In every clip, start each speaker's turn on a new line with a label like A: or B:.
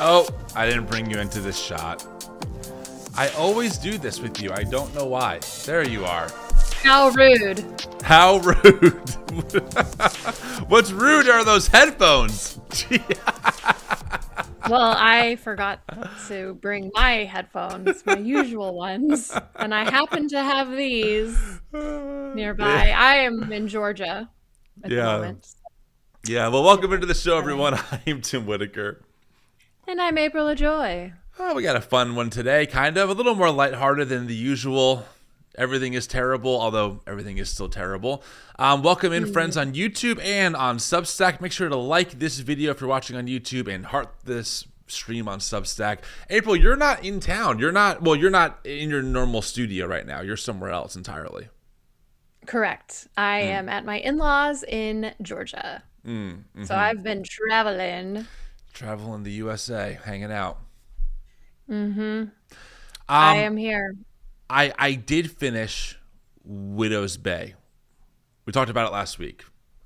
A: Oh, I didn't bring you into this shot. I always do this with you. I don't know why. There you are.
B: How rude.
A: How rude. What's rude are those headphones.
B: Well, I forgot to bring my headphones, my usual ones, and I happen to have these nearby. I am in Georgia at the moment.
A: Yeah, well, welcome into the show, everyone. I'm Tim Whitaker.
B: And I'm April Ajoy.
A: Oh, we got a fun one today, kind of. A little more lighthearted than the usual. Everything is terrible, although everything is still terrible. Welcome in, friends, on YouTube and on Substack. Make sure to like this video if you're watching on YouTube and heart this stream on Substack. April, you're not in town. You're not in your normal studio right now. You're somewhere else entirely.
B: Correct. I am at my in-laws in Georgia. So I've been traveling.
A: Traveling the USA, hanging out.
B: I am here.
A: I did finish Widow's Bay. We talked about it last week.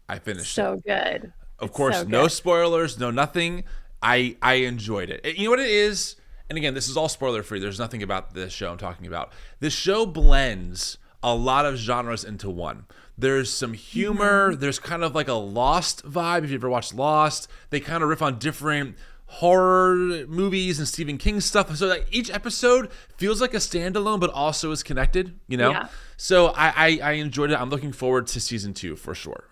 A: I finished it.
B: So good.
A: Of course, no spoilers, no nothing. I enjoyed it. You know what it is? And again, this is all spoiler free. There's nothing about this show I'm talking about. This show blends a lot of genres into one. There's some humor. There's kind of like a Lost vibe. If you ever watched Lost, they kind of riff on different horror movies and Stephen King stuff. So like each episode feels like a standalone, but also is connected, you know? Yeah. So I enjoyed it. I'm looking forward to season 2 for sure.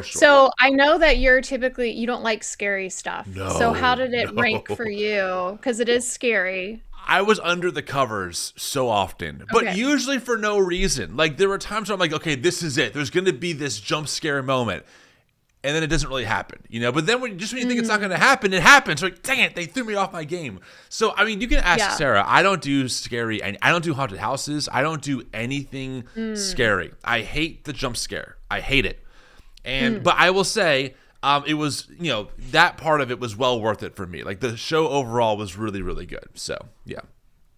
A: So
B: I know that you don't like scary stuff. No, so how did it rank for you? Because it is scary.
A: I was under the covers so often, but usually for no reason. Like there were times where I'm like, okay, this is it. There's going to be this jump scare moment. And then it doesn't really happen, you know? But then when you think it's not going to happen, it happens. So like, dang it, they threw me off my game. So, I mean, you can ask Sarah. I don't do scary, and I don't do haunted houses. I don't do anything scary. I hate the jump scare. I hate it. And but I will say, it was, you know, that part of it was well worth it for me. Like the show overall was really, really good. So, yeah.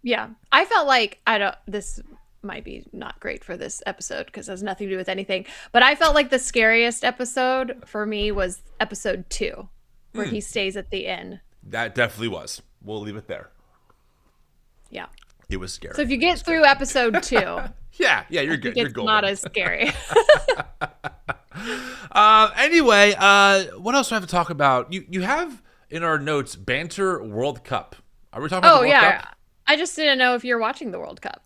B: Yeah. I felt like, this might be not great for this episode because it has nothing to do with anything, but I felt like the scariest episode for me was episode 2 where he stays at the inn.
A: That definitely was. We'll leave it there.
B: Yeah,
A: it was scary.
B: So if you get through episode 2
A: yeah, you're good. You're golden.
B: Not as scary.
A: Anyway, what else do I have to talk about? You have in our notes Banter World Cup. Are we talking about the World Cup?
B: I just didn't know if you're watching the World Cup.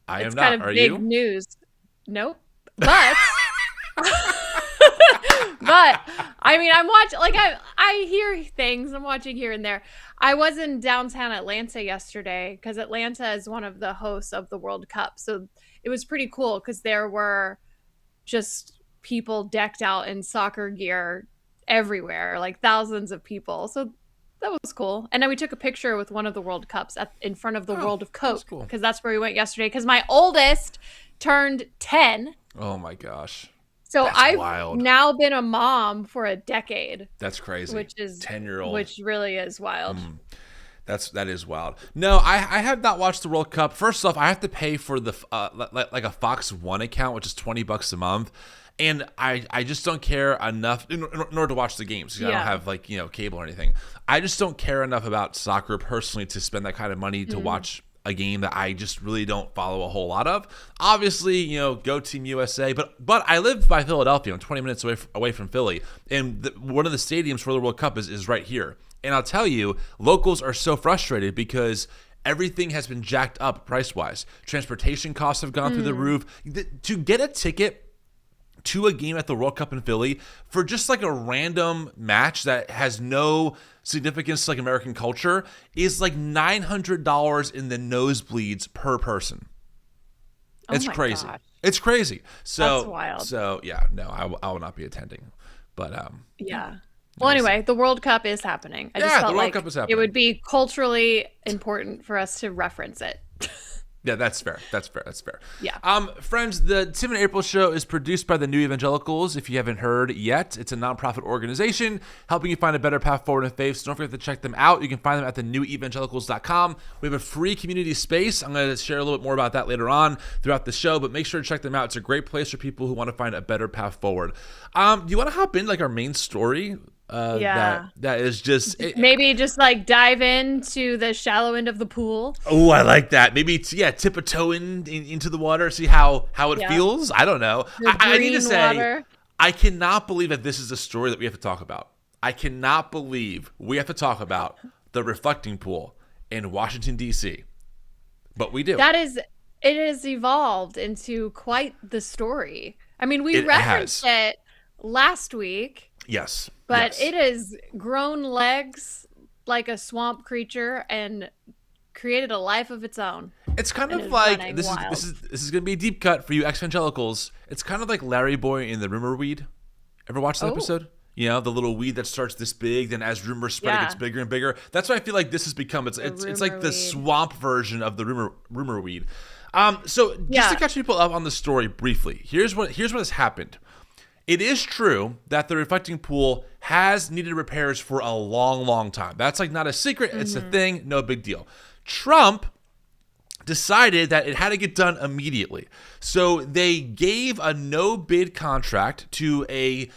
A: I am
B: it's
A: not.
B: kind of
A: Are
B: big
A: you?
B: News. Nope. But but I mean, I'm watching. Like I hear things. I'm watching here and there. I was in downtown Atlanta yesterday because Atlanta is one of the hosts of the World Cup. So it was pretty cool because there were just people decked out in soccer gear everywhere, like thousands of people. So that was cool. And then we took a picture with one of the World Cups in front of the World of Coke because that's where we went yesterday because my oldest turned 10.
A: Oh my gosh.
B: So I've now been a mom for a decade.
A: That's crazy.
B: Which is
A: 10-year-old.
B: Which really is wild.
A: That is wild. No, I have not watched the World Cup. First off, I have to pay for the like a Fox One account, which is $20 a month. And I just don't care enough in order to watch the games. I don't have cable or anything. I just don't care enough about soccer personally to spend that kind of money to watch a game that I just really don't follow a whole lot of. Obviously, go Team USA, but I live by Philadelphia. I'm 20 minutes away from Philly, and one of the stadiums for the World Cup is right here. And I'll tell you, locals are so frustrated because everything has been jacked up price-wise. Transportation costs have gone through the roof. To get a ticket to a game at the World Cup in Philly for just like a random match that has no significance to like American culture is like $900 in the nosebleeds per person. It's crazy. Gosh. It's crazy. So
B: that's wild.
A: So yeah, no, I will not be attending. But
B: yeah. Well, anyway, the World Cup is happening. I just felt like it would be culturally important for us to reference it.
A: Yeah, that's fair.
B: Yeah.
A: Friends, the Tim and April show is produced by the New Evangelicals. If you haven't heard yet, it's a nonprofit organization helping you find a better path forward in faith. So don't forget to check them out. You can find them at thenewevangelicals.com. We have a free community space. I'm going to share a little bit more about that later on throughout the show, but make sure to check them out. It's a great place for people who want to find a better path forward. Do you want to hop in like our main story That is just
B: maybe just like dive into the shallow end of the pool.
A: Oh, I like that. Maybe tip a toe into the water, see how it feels. I don't know. I need to say, water. I cannot believe that this is a story that we have to talk about. I cannot believe we have to talk about the reflecting pool in Washington, D.C. But we do.
B: It has evolved into quite the story. I mean, we referenced it last week.
A: Yes.
B: But it has grown legs like a swamp creature and created a life of its own.
A: It's kind of like this is going to be a deep cut for you evangelicals. It's kind of like Larry Boy in the rumor weed. Ever watched that episode? You know, the little weed that starts this big, then as rumors spread, it gets bigger and bigger. That's what I feel like this has become. It's like the swamp version of the rumor weed. So just to catch people up on the story briefly, here's what has happened. It is true that the reflecting pool has needed repairs for a long, long time. That's like not a secret. It's a thing. No big deal. Trump decided that it had to get done immediately. So they gave a no-bid contract to a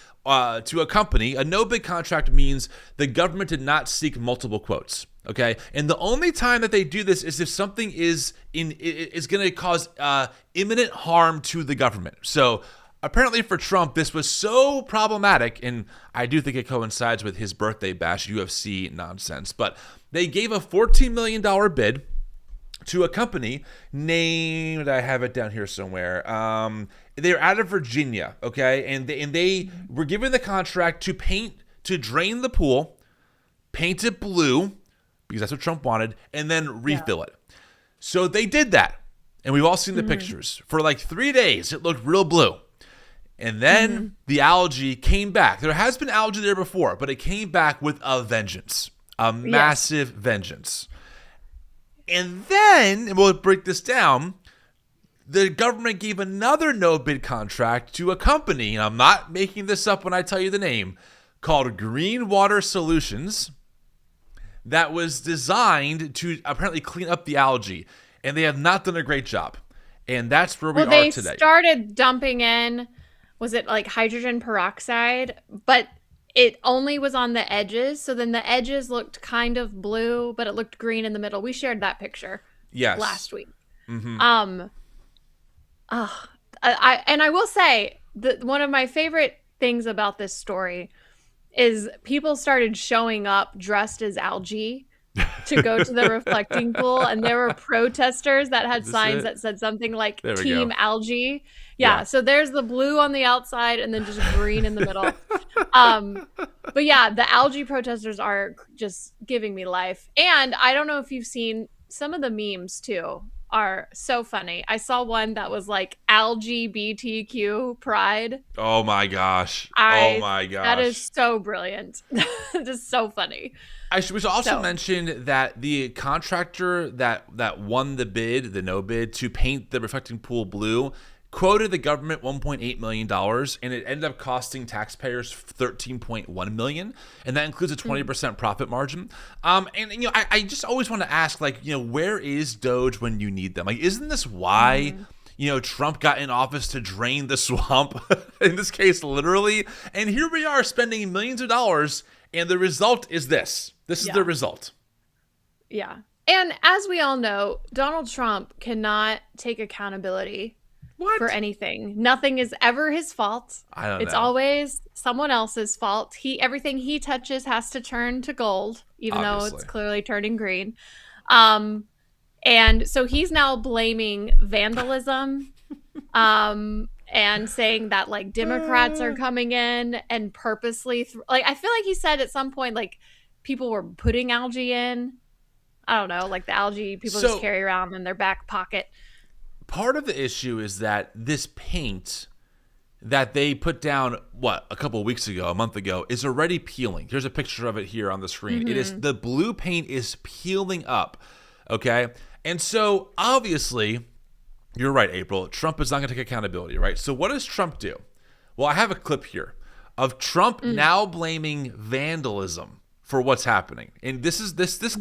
A: company. A no-bid contract means the government did not seek multiple quotes. Okay, and the only time that they do this is if something is going to cause imminent harm to the government. So apparently for Trump, this was so problematic, and I do think it coincides with his birthday bash UFC nonsense, but they gave a $14 million bid to a company named, I have it down here somewhere, they're out of Virginia, okay, and they were given the contract to drain the pool, paint it blue, because that's what Trump wanted, and then refill it. So they did that, and we've all seen the pictures. For like 3 days, it looked real blue. And then the algae came back. There has been algae there before, but it came back with a vengeance, a massive vengeance. And then, and we'll break this down, the government gave another no-bid contract to a company, and I'm not making this up when I tell you the name, called Green Water Solutions, that was designed to apparently clean up the algae. And they have not done a great job. And that's where we are today.
B: They started dumping in, was it like hydrogen peroxide? But it only was on the edges. So then the edges looked kind of blue, but it looked green in the middle. We shared that picture last week. I will say that one of my favorite things about this story is people started showing up dressed as algae to go to the reflecting pool, and there were protesters that had signs that said something like Team Algae. Yeah, so there's the blue on the outside and then just green in the middle. But yeah, the algae protesters are just giving me life. And I don't know if you've seen some of the memes too are so funny. I saw one that was like LGBTQ pride.
A: Oh my gosh. That is so brilliant.
B: Just so funny.
A: We should also mention that the contractor that won the bid, the no bid, to paint the reflecting pool blue, quoted the government $1.8 million, and it ended up costing taxpayers $13.1 million, and that includes a 20% profit margin. And you know, I just always want to ask, like, you know, where is Doge when you need them? Like, isn't this why you know, Trump got in office to drain the swamp? In this case, literally. And here we are spending millions of dollars, and the result is this. This is the result.
B: Yeah. And as we all know, Donald Trump cannot take accountability for anything. Nothing is ever his fault. It's always someone else's fault. Everything he touches has to turn to gold, even though it's clearly turning green. And so he's now blaming vandalism and saying that, like, Democrats are coming in and purposely I feel like he said at some point, like, people were putting algae in. I don't know, like the algae people just carry around in their back pocket.
A: Part of the issue is that this paint that they put down, a couple of weeks ago, a month ago, is already peeling. Here's a picture of it here on the screen. Mm-hmm. It is, the blue paint is peeling up, okay? And so, obviously, you're right, April, Trump is not going to take accountability, right? So what does Trump do? Well, I have a clip here of Trump now blaming vandalism for what's happening. And this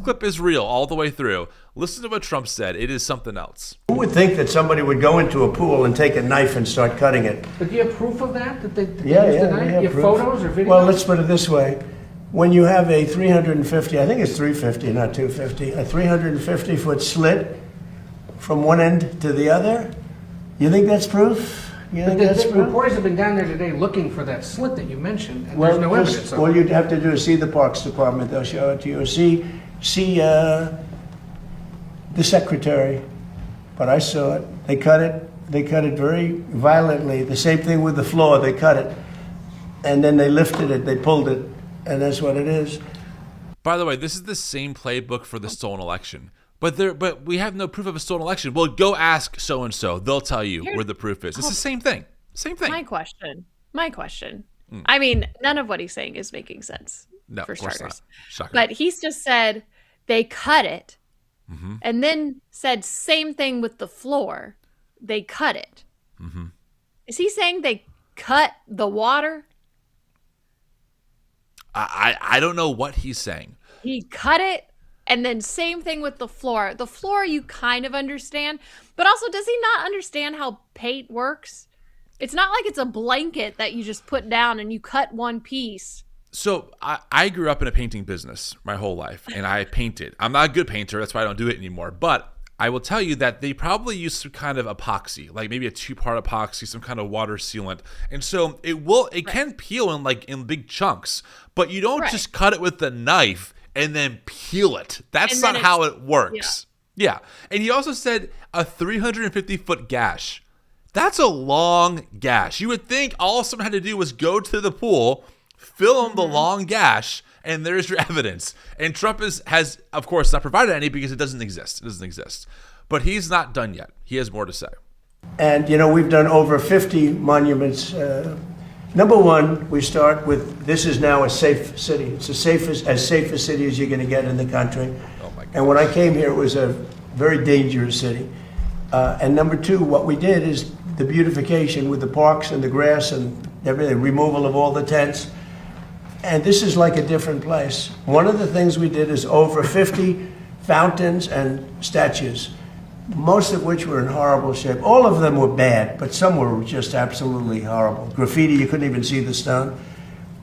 A: clip is real all the way through. Listen to what Trump said. It is something else.
C: Who would think that somebody would go into a pool and take a knife and start cutting it?
D: But do you have proof of that? That they
C: Yeah,
D: used the
C: we
D: knife?
C: have
D: You have
C: proof.
D: photos or videos?
C: Well, let's put it this way. when you have a 350, I think it's 350, not 250, a 350-foot slit from one end to the other, you think that's proof? You think that's proof?
D: Reporters have been down there today looking for that slit that you mentioned, and there's no evidence of it.
C: All you'd have to do is see the Parks Department. They'll show it to you. See the secretary. But I saw it. They cut it. They cut it very violently. The same thing with the floor. They cut it. And then they lifted it. They pulled it. And that's what it is.
A: By the way, this is the same playbook for the stolen election. But we have no proof of a stolen election. Well, go ask so-and-so. They'll tell you where the proof is. It's the same thing. Same thing.
B: My question. I mean, none of what he's saying is making sense,
A: No,
B: for
A: of course
B: starters.
A: not. Shocker.
B: But he's just said they cut it, and then said same thing with the floor. They cut it. Is he saying they cut the water?
A: I don't know what he's saying.
B: He cut it, and then same thing with the floor. The floor you kind of understand, but also does he not understand how paint works? It's not like it's a blanket that you just put down and you cut one piece.
A: So I grew up in a painting business my whole life, and I painted. I'm not a good painter. That's why I don't do it anymore. But I will tell you that they probably use some kind of epoxy, like maybe a 2-part epoxy, some kind of water sealant. And so it can peel in big chunks, but you don't just cut it with a knife and then peel it. That's not how it works. Yeah. And he also said a 350-foot gash. That's a long gash. You would think all someone had to do was go to the pool, film the long gash, and there's your evidence. And Trump has, of course, not provided any because it doesn't exist. It doesn't exist. But he's not done yet. He has more to say.
C: And, we've done over 50 monuments. Number one, we start with, this is now a safe city. It's as safe a city as you're going to get in the country.
A: Oh, my God.
C: And when I came here, it was a very dangerous city. And number two, what we did is the beautification with the parks and the grass and everything, removal of all the tents. And this is like a different place. One of the things we did is over 50 fountains and statues, most of which were in horrible shape. All of them were bad, but some were just absolutely horrible. Graffiti, you couldn't even see the stone.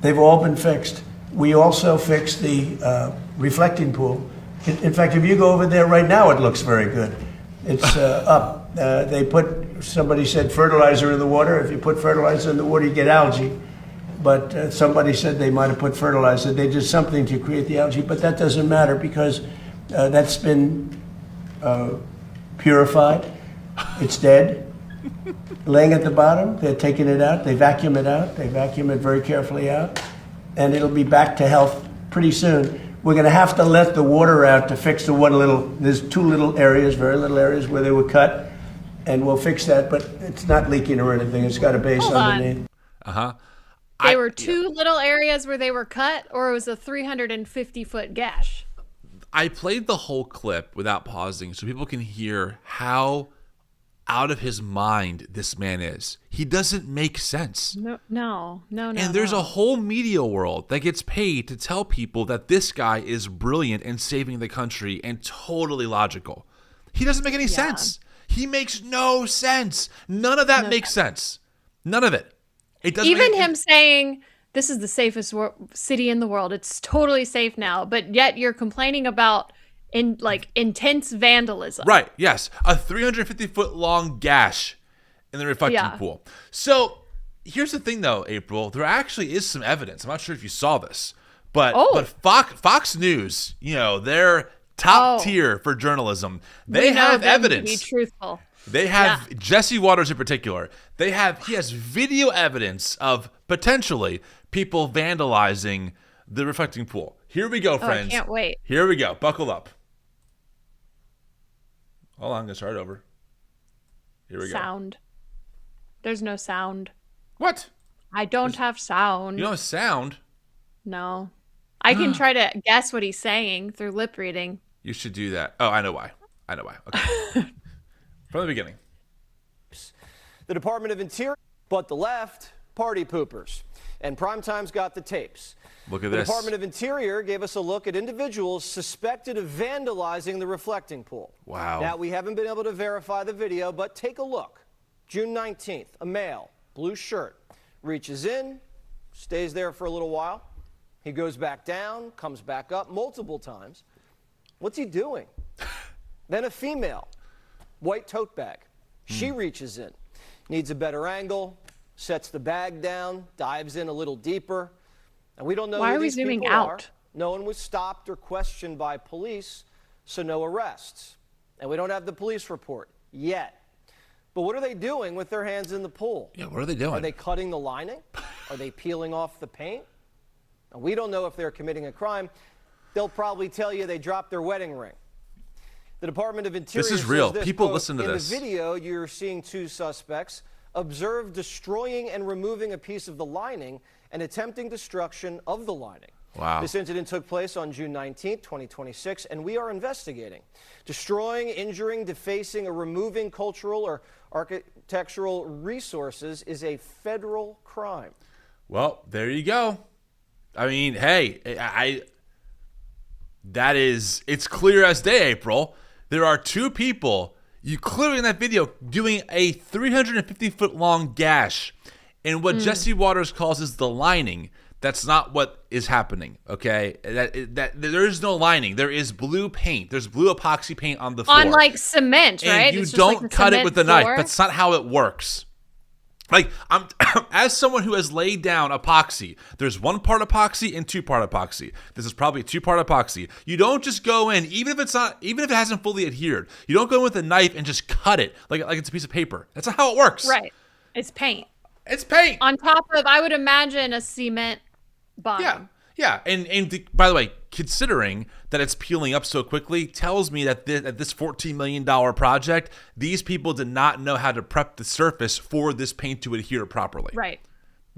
C: They've all been fixed. We also fixed the reflecting pool. In fact, if you go over there right now, it looks very good. It's up. Somebody said fertilizer in the water. If you put fertilizer in the water, you get algae. But somebody said they might have put fertilizer. They did something to create the algae, but that doesn't matter because that's been purified. It's dead. Laying at the bottom, they're taking it out. They vacuum it out. They vacuum it very carefully out. And it'll be back to health pretty soon. We're going to have to let the water out to fix there's 2 little areas, very little areas where they were cut. And we'll fix that, but it's not leaking or anything. It's got a base underneath.
B: There were 2 little areas where they were cut, or it was a 350-foot gash?
A: I played the whole clip without pausing so people can hear how out of his mind this man is. He doesn't make sense.
B: No.
A: And there's a whole media world that gets paid to tell people that this guy is brilliant and saving the country and totally logical. He doesn't make any sense. He makes no sense. None of that makes sense. None of it. It doesn't.
B: Even him saying this is the safest city in the world. It's totally safe now, but yet you're complaining about intense vandalism.
A: Right. Yes. A 350-foot long gash in the reflecting pool. So here's the thing, though, April. There actually is some evidence. I'm not sure if you saw this, but Fox News, they're top tier for journalism. They have evidence.
B: To be truthful.
A: They have Jesse Waters in particular. He has video evidence of potentially people vandalizing the reflecting pool. Here we go, friends.
B: I can't wait.
A: Here we go. Buckle up. Hold on, I'm going to start over. Here we go.
B: Sound. There's no sound.
A: What?
B: I don't have sound.
A: You don't have sound?
B: No. I can try to guess what he's saying through lip reading.
A: You should do that. Oh, I know why. Okay. From the beginning.
E: The Department of Interior, but the left, party poopers. And Primetime's got the tapes.
A: Look at
E: the
A: this.
E: The Department of Interior gave us a look at individuals suspected of vandalizing the reflecting pool.
A: Wow.
E: Now, we haven't been able to verify the video, but take a look. June 19th, a male, blue shirt, reaches in, stays there for a little while, He goes back down, comes back up multiple times. What's he doing? Then a female, white tote bag. She reaches in, needs a better angle, sets the bag down, dives in a little deeper. And we don't know
B: Why
E: who
B: are we
E: these
B: zooming
E: people
B: out?
E: are. No one was stopped or questioned by police, so no arrests. And we don't have the police report yet. But what are they doing with their hands in the pool?
A: Yeah, what are they doing?
E: Are they cutting the lining? Are they peeling off the paint? And we don't know if they're committing a crime. They'll probably tell you they dropped their wedding ring. The Department of Interior
A: This is
E: says
A: real.
E: this,
A: People
E: quote,
A: listen to this.
E: In the video, you're seeing two suspects observed destroying and removing a piece of the lining and attempting destruction of the lining.
A: Wow.
E: This incident took place on June 19, 2026, and we are investigating. Destroying, injuring, defacing, or removing cultural or architectural resources is a federal crime.
A: Well, there you go. I mean, hey, it's clear as day, April. There are two people, you clearly in that video, doing a 350-foot long gash in what Jesse Waters calls is the lining. That's not what is happening, okay? That there is no lining. There is blue paint. There's blue epoxy paint on the floor.
B: On like cement, right?
A: And you
B: It's just
A: don't
B: like the
A: cut it
B: cement
A: with the
B: floor.
A: knife. That's not how it works. Like, I'm as someone who has laid down epoxy, there's one part epoxy and two part epoxy. This is probably a two part epoxy. You don't just go in, even if it hasn't fully adhered. You don't go in with a knife and just cut it like it's a piece of paper. That's not how it works.
B: Right. It's paint.
A: It's paint.
B: On top of, I would imagine, a cement bottom.
A: Yeah. And by the way, considering that it's peeling up so quickly, tells me that this $14 million project, these people did not know how to prep the surface for this paint to adhere properly.
B: Right.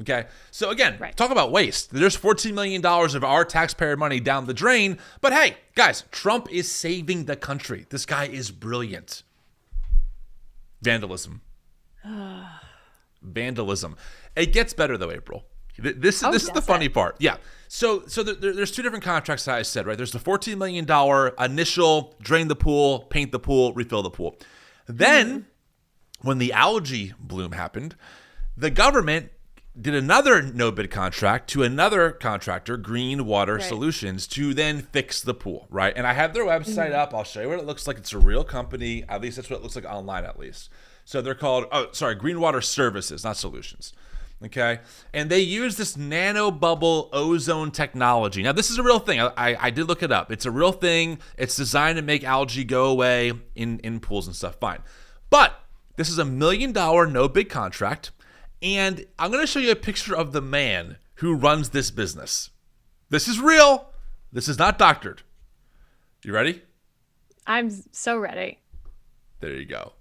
A: Okay. So again,
B: Right.
A: talk about waste. There's $14 million of our taxpayer money down the drain. But hey, guys, Trump is saving the country. This guy is brilliant. Vandalism. Vandalism. It gets better though, April. This is the funny part. Yeah. So there's two different contracts that I said, right? There's the $14 million initial drain the pool, paint the pool, refill the pool. Then when the algae bloom happened, the government did another no bid contract to another contractor, Green Water Solutions, to then fix the pool, right? And I have their website up. I'll show you what it looks like. It's a real company. At least that's what it looks like online, at least. So they're called, Green Water Services, not Solutions. Okay. And they use this nano bubble ozone technology. Now, this is a real thing. I did look it up. It's a real thing. It's designed to make algae go away in pools and stuff. Fine. But this is $1 million no bid contract. And I'm going to show you a picture of the man who runs this business. This is real. This is not doctored. You ready?
B: I'm so ready.
A: There you go.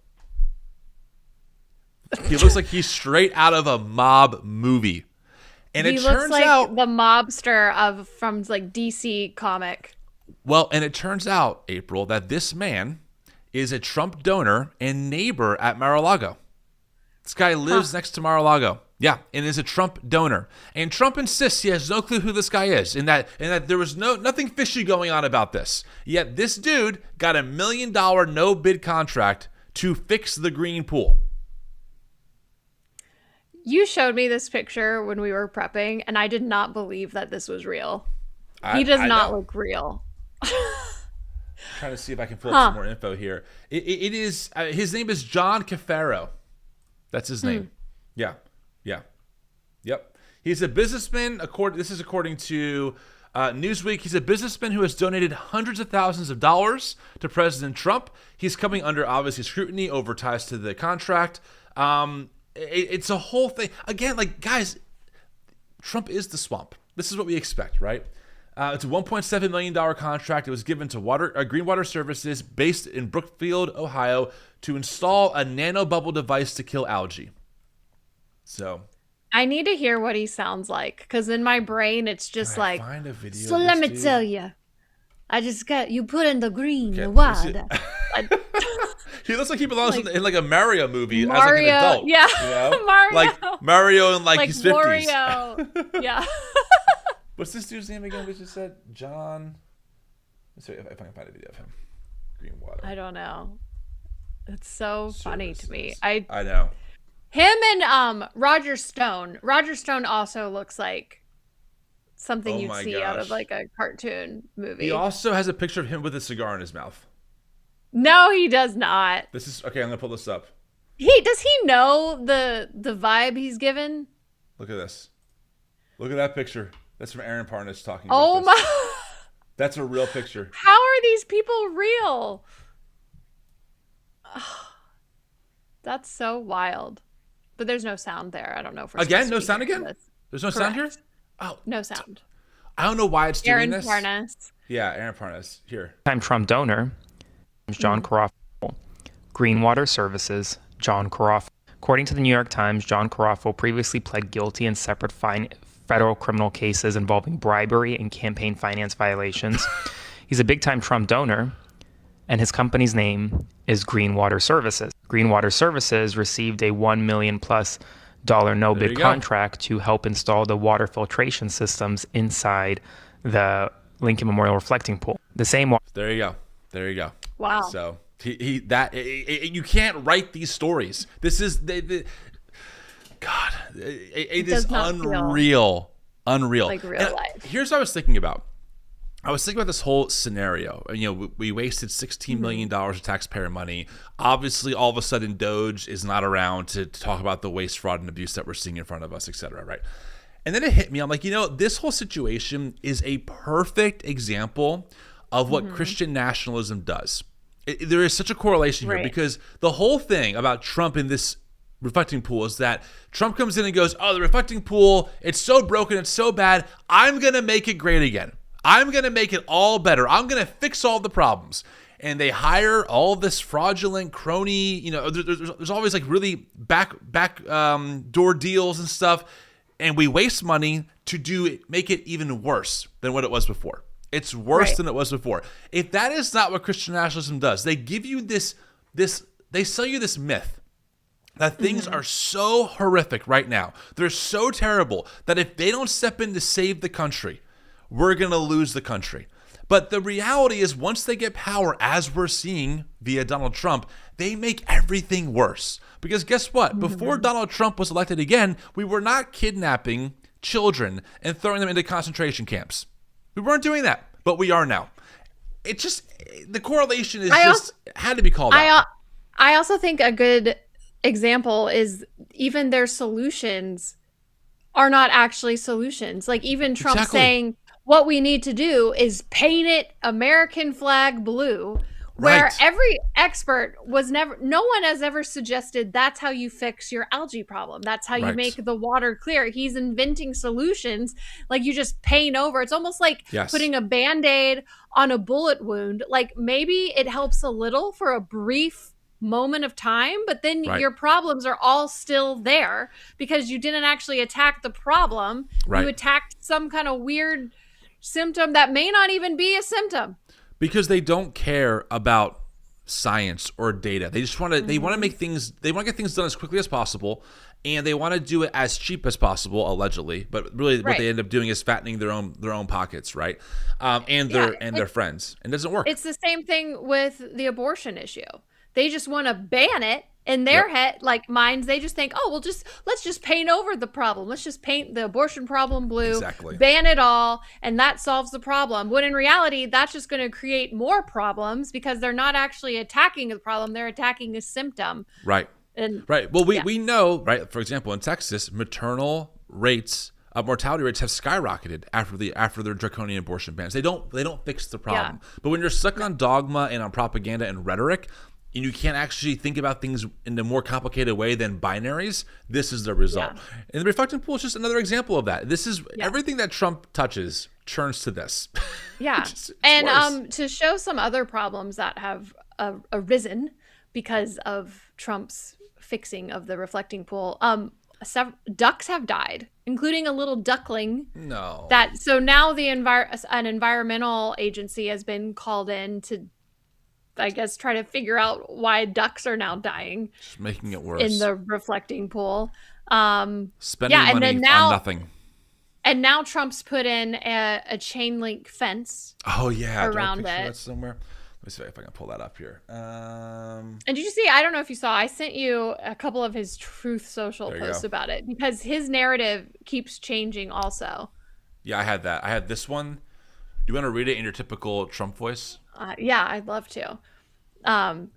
A: He looks like he's straight out of a mob movie. And
B: He
A: it
B: looks
A: turns
B: like
A: out,
B: the mobster from like DC comic.
A: well, and it turns out, April, that this man is a Trump donor and neighbor at Mar-a-Lago. This guy lives next to Mar-a-Lago. Yeah, and is a Trump donor. And Trump insists he has no clue who this guy is, and that there was nothing fishy going on about this. Yet this dude got $1 million no bid contract to fix the green pool.
B: You showed me this picture when we were prepping, and I did not believe that this was real. He does not look real.
A: Trying to see if I can pull up some more info here. It is his name is John Cafaro. That's his name. Yeah. Yep. He's a businessman. This is according to Newsweek. He's a businessman who has donated hundreds of thousands of dollars to President Trump. He's coming under obviously scrutiny over ties to the contract. It's a whole thing. Again, like, guys, Trump is the swamp. This is what we expect, right? It's a $1.7 million contract. It was given to Green Water Services based in Brookfield, Ohio, to install a nanobubble device to kill algae. So
B: I need to hear what he sounds like, because in my brain it's just like,
A: find a video
B: so
A: of
B: let
A: this
B: me
A: dude.
B: tell you, I just got you put in the green, the
A: let me
B: water.
A: He looks like he belongs in like a Mario movie
B: Mario,
A: as like an adult.
B: yeah,
A: You know?
B: Mario,
A: Like Mario in like
B: like
A: his 50s.
B: Wario, yeah.
A: What's this dude's name again? We just said John. Let's see if I can find a video of him. Green Water.
B: I don't know. It's so funny to me.
A: I know.
B: Him and Roger Stone. Roger Stone also looks like something
A: Oh
B: you'd
A: my
B: see out of
A: gosh.
B: like a cartoon movie.
A: He also has a picture of him with a cigar in his mouth.
B: No, he does not.
A: This is okay. I'm gonna pull this up.
B: Does he know the vibe he's given?
A: Look at this. Look at that picture. That's from Aaron Parnas talking about
B: Oh
A: this.
B: my!
A: That's a real picture.
B: How are these people real? That's so wild. But there's no sound there. I don't know if we're
A: Again,
B: supposed
A: no
B: to be
A: sound
B: hearing
A: again?
B: this.
A: There's no sound here?
B: Correct.
A: Oh,
B: No sound.
A: I don't know why it's doing
B: Aaron
A: this.
B: Parnas.
A: Yeah, Aaron Parnas. Here.
F: Time Trump donor, John Carafo. Greenwater Services, John Carafo. According to the New York Times, John Carafo previously pled guilty in separate federal criminal cases involving bribery and campaign finance violations. He's a big-time Trump donor, and his company's name is Greenwater Services. Greenwater Services received a $1 million+ no-bid
A: you go.
F: contract to help install the water filtration systems inside the Lincoln Memorial reflecting pool. The same
A: There you go. There you go.
B: Wow.
A: So you can't write these stories. This is God. It is
B: does not
A: unreal. Unreal.
B: like real
A: And
B: life.
A: Here's what I was thinking about. I was thinking about this whole scenario. You know, we wasted $16 million of taxpayer money. Obviously, all of a sudden, Doge is not around to talk about the waste, fraud, and abuse that we're seeing in front of us, et cetera, right? And then it hit me. I'm like, this whole situation is a perfect example of what Christian nationalism does. There is such a correlation here
B: Right.
A: because the whole thing about Trump in this reflecting pool is that Trump comes in and goes, oh, the reflecting pool, it's so broken, it's so bad, I'm going to make it great again. I'm going to make it all better. I'm going to fix all the problems. And they hire all this fraudulent crony, there's always like really back door deals and stuff. And we waste money to make it even worse than what it was before. It's worse
B: Right.
A: than it was before. If that is not what Christian nationalism does, they give you they sell you this myth that things are so horrific right now. They're so terrible that if they don't step in to save the country, we're going to lose the country. But the reality is once they get power, as we're seeing via Donald Trump, they make everything worse. Because guess what? Before Donald Trump was elected again, we were not kidnapping children and throwing them into concentration camps. We weren't doing that, but we are now. It just, the correlation is had to be called out.
B: I also think a good example is even their solutions are not actually solutions. Like even Trump
A: Exactly.
B: saying what we need to do is paint it American flag blue, where
A: Right.
B: every expert no one has ever suggested that's how you fix your algae problem. That's how you
A: Right.
B: make the water clear. He's inventing solutions like you just paint over. It's almost like
A: Yes.
B: putting a Band-Aid on a bullet wound. Like maybe it helps a little for a brief moment of time, but then
A: Right.
B: your problems are all still there because you didn't actually attack the problem.
A: Right.
B: You attacked some kind of weird symptom that may not even be a symptom.
A: Because they don't care about science or data. They just want to they want to make things they want to get things done as quickly as possible, and they want to do it as cheap as possible, allegedly. But really what
B: Right.
A: they end up doing is fattening their own pockets, right? And their friends. And it doesn't work.
B: It's the same thing with the abortion issue. They just want to ban it in their head, like minds. They just think, oh, let's just paint over the problem. Let's just paint the abortion problem blue,
A: Exactly.
B: ban it all, and that solves the problem. When in reality, that's just going to create more problems because they're not actually attacking the problem. They're attacking a symptom.
A: Right.
B: And
A: Right. Well, we know, right, for example, in Texas, maternal rates, mortality rates have skyrocketed after their draconian abortion bans. They don't fix the problem. But when you're stuck on dogma and on propaganda and rhetoric, and you can't actually think about things in a more complicated way than binaries, this is the result. And the reflecting pool is just another example of that. This is everything that Trump touches turns to this.
B: yeah.
A: It's
B: And
A: worse.
B: to show some other problems that have arisen because of Trump's fixing of the reflecting pool, ducks have died, including a little duckling.
A: No.
B: So now an environmental agency has been called in to, I guess, try to figure out why ducks are now dying
A: Just making it worse.
B: in the reflecting pool.
A: Spending
B: and
A: money
B: then now-
A: on nothing.
B: And now Trump's put in a chain link fence.
A: Oh yeah, do I
B: around
A: picture
B: it.
A: that somewhere. Let me see if I can pull that up here.
B: And did you see, I don't know if you saw, I sent you a couple of his Truth Social
A: There you
B: posts
A: go.
B: about it because his narrative keeps changing also.
A: Yeah, I had that. I had this one. Do you want to read it in your typical Trump voice?
B: Yeah, I'd love to.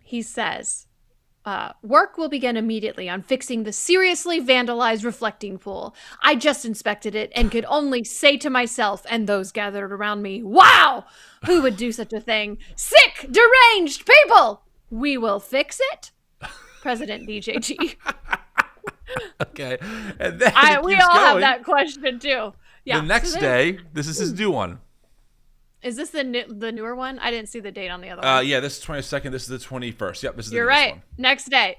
B: He says, work will begin immediately on fixing the seriously vandalized reflecting pool. I just inspected it and could only say to myself and those gathered around me, wow, who would do such a thing? Sick, deranged people! We will fix it. President DJT.
A: Okay. And then
B: We all have that question too. Yeah.
A: The next day, this is his new one.
B: Is this the newer one? I didn't see the date on the other one.
A: Yeah, this is 22nd. This is the 21st. Yep, this is the
B: You're
A: newest
B: right.
A: one.
B: Next day.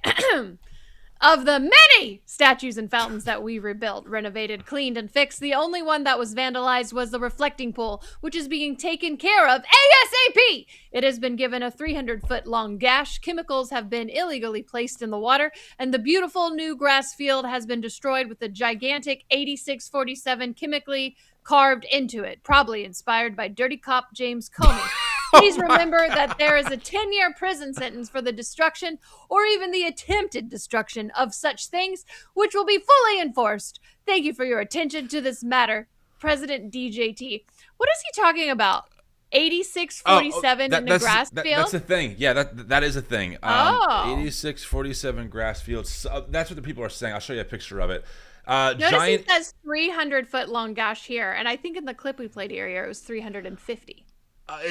B: Of the many statues and fountains that we rebuilt, renovated, cleaned, and fixed, the only one that was vandalized was the reflecting pool, which is being taken care of ASAP. It has been given a 300-foot-long gash. Chemicals have been illegally placed in the water, and the beautiful new grass field has been destroyed with a gigantic 8647 chemically carved into it, probably inspired by dirty cop James Comey. Please remember that there is a 10-year prison sentence for the destruction or even the attempted destruction of such things, which will be fully enforced. Thank you for your attention to this matter, President DJT. What is he talking about? 8647 in the grass field?
A: That's a thing. Yeah, that is a thing. 8647 grass field. So, that's what the people are saying. I'll show you a picture of it.
B: Notice
A: Giant.
B: it says 300-foot long gash here, and I think in the clip we played earlier it was 350.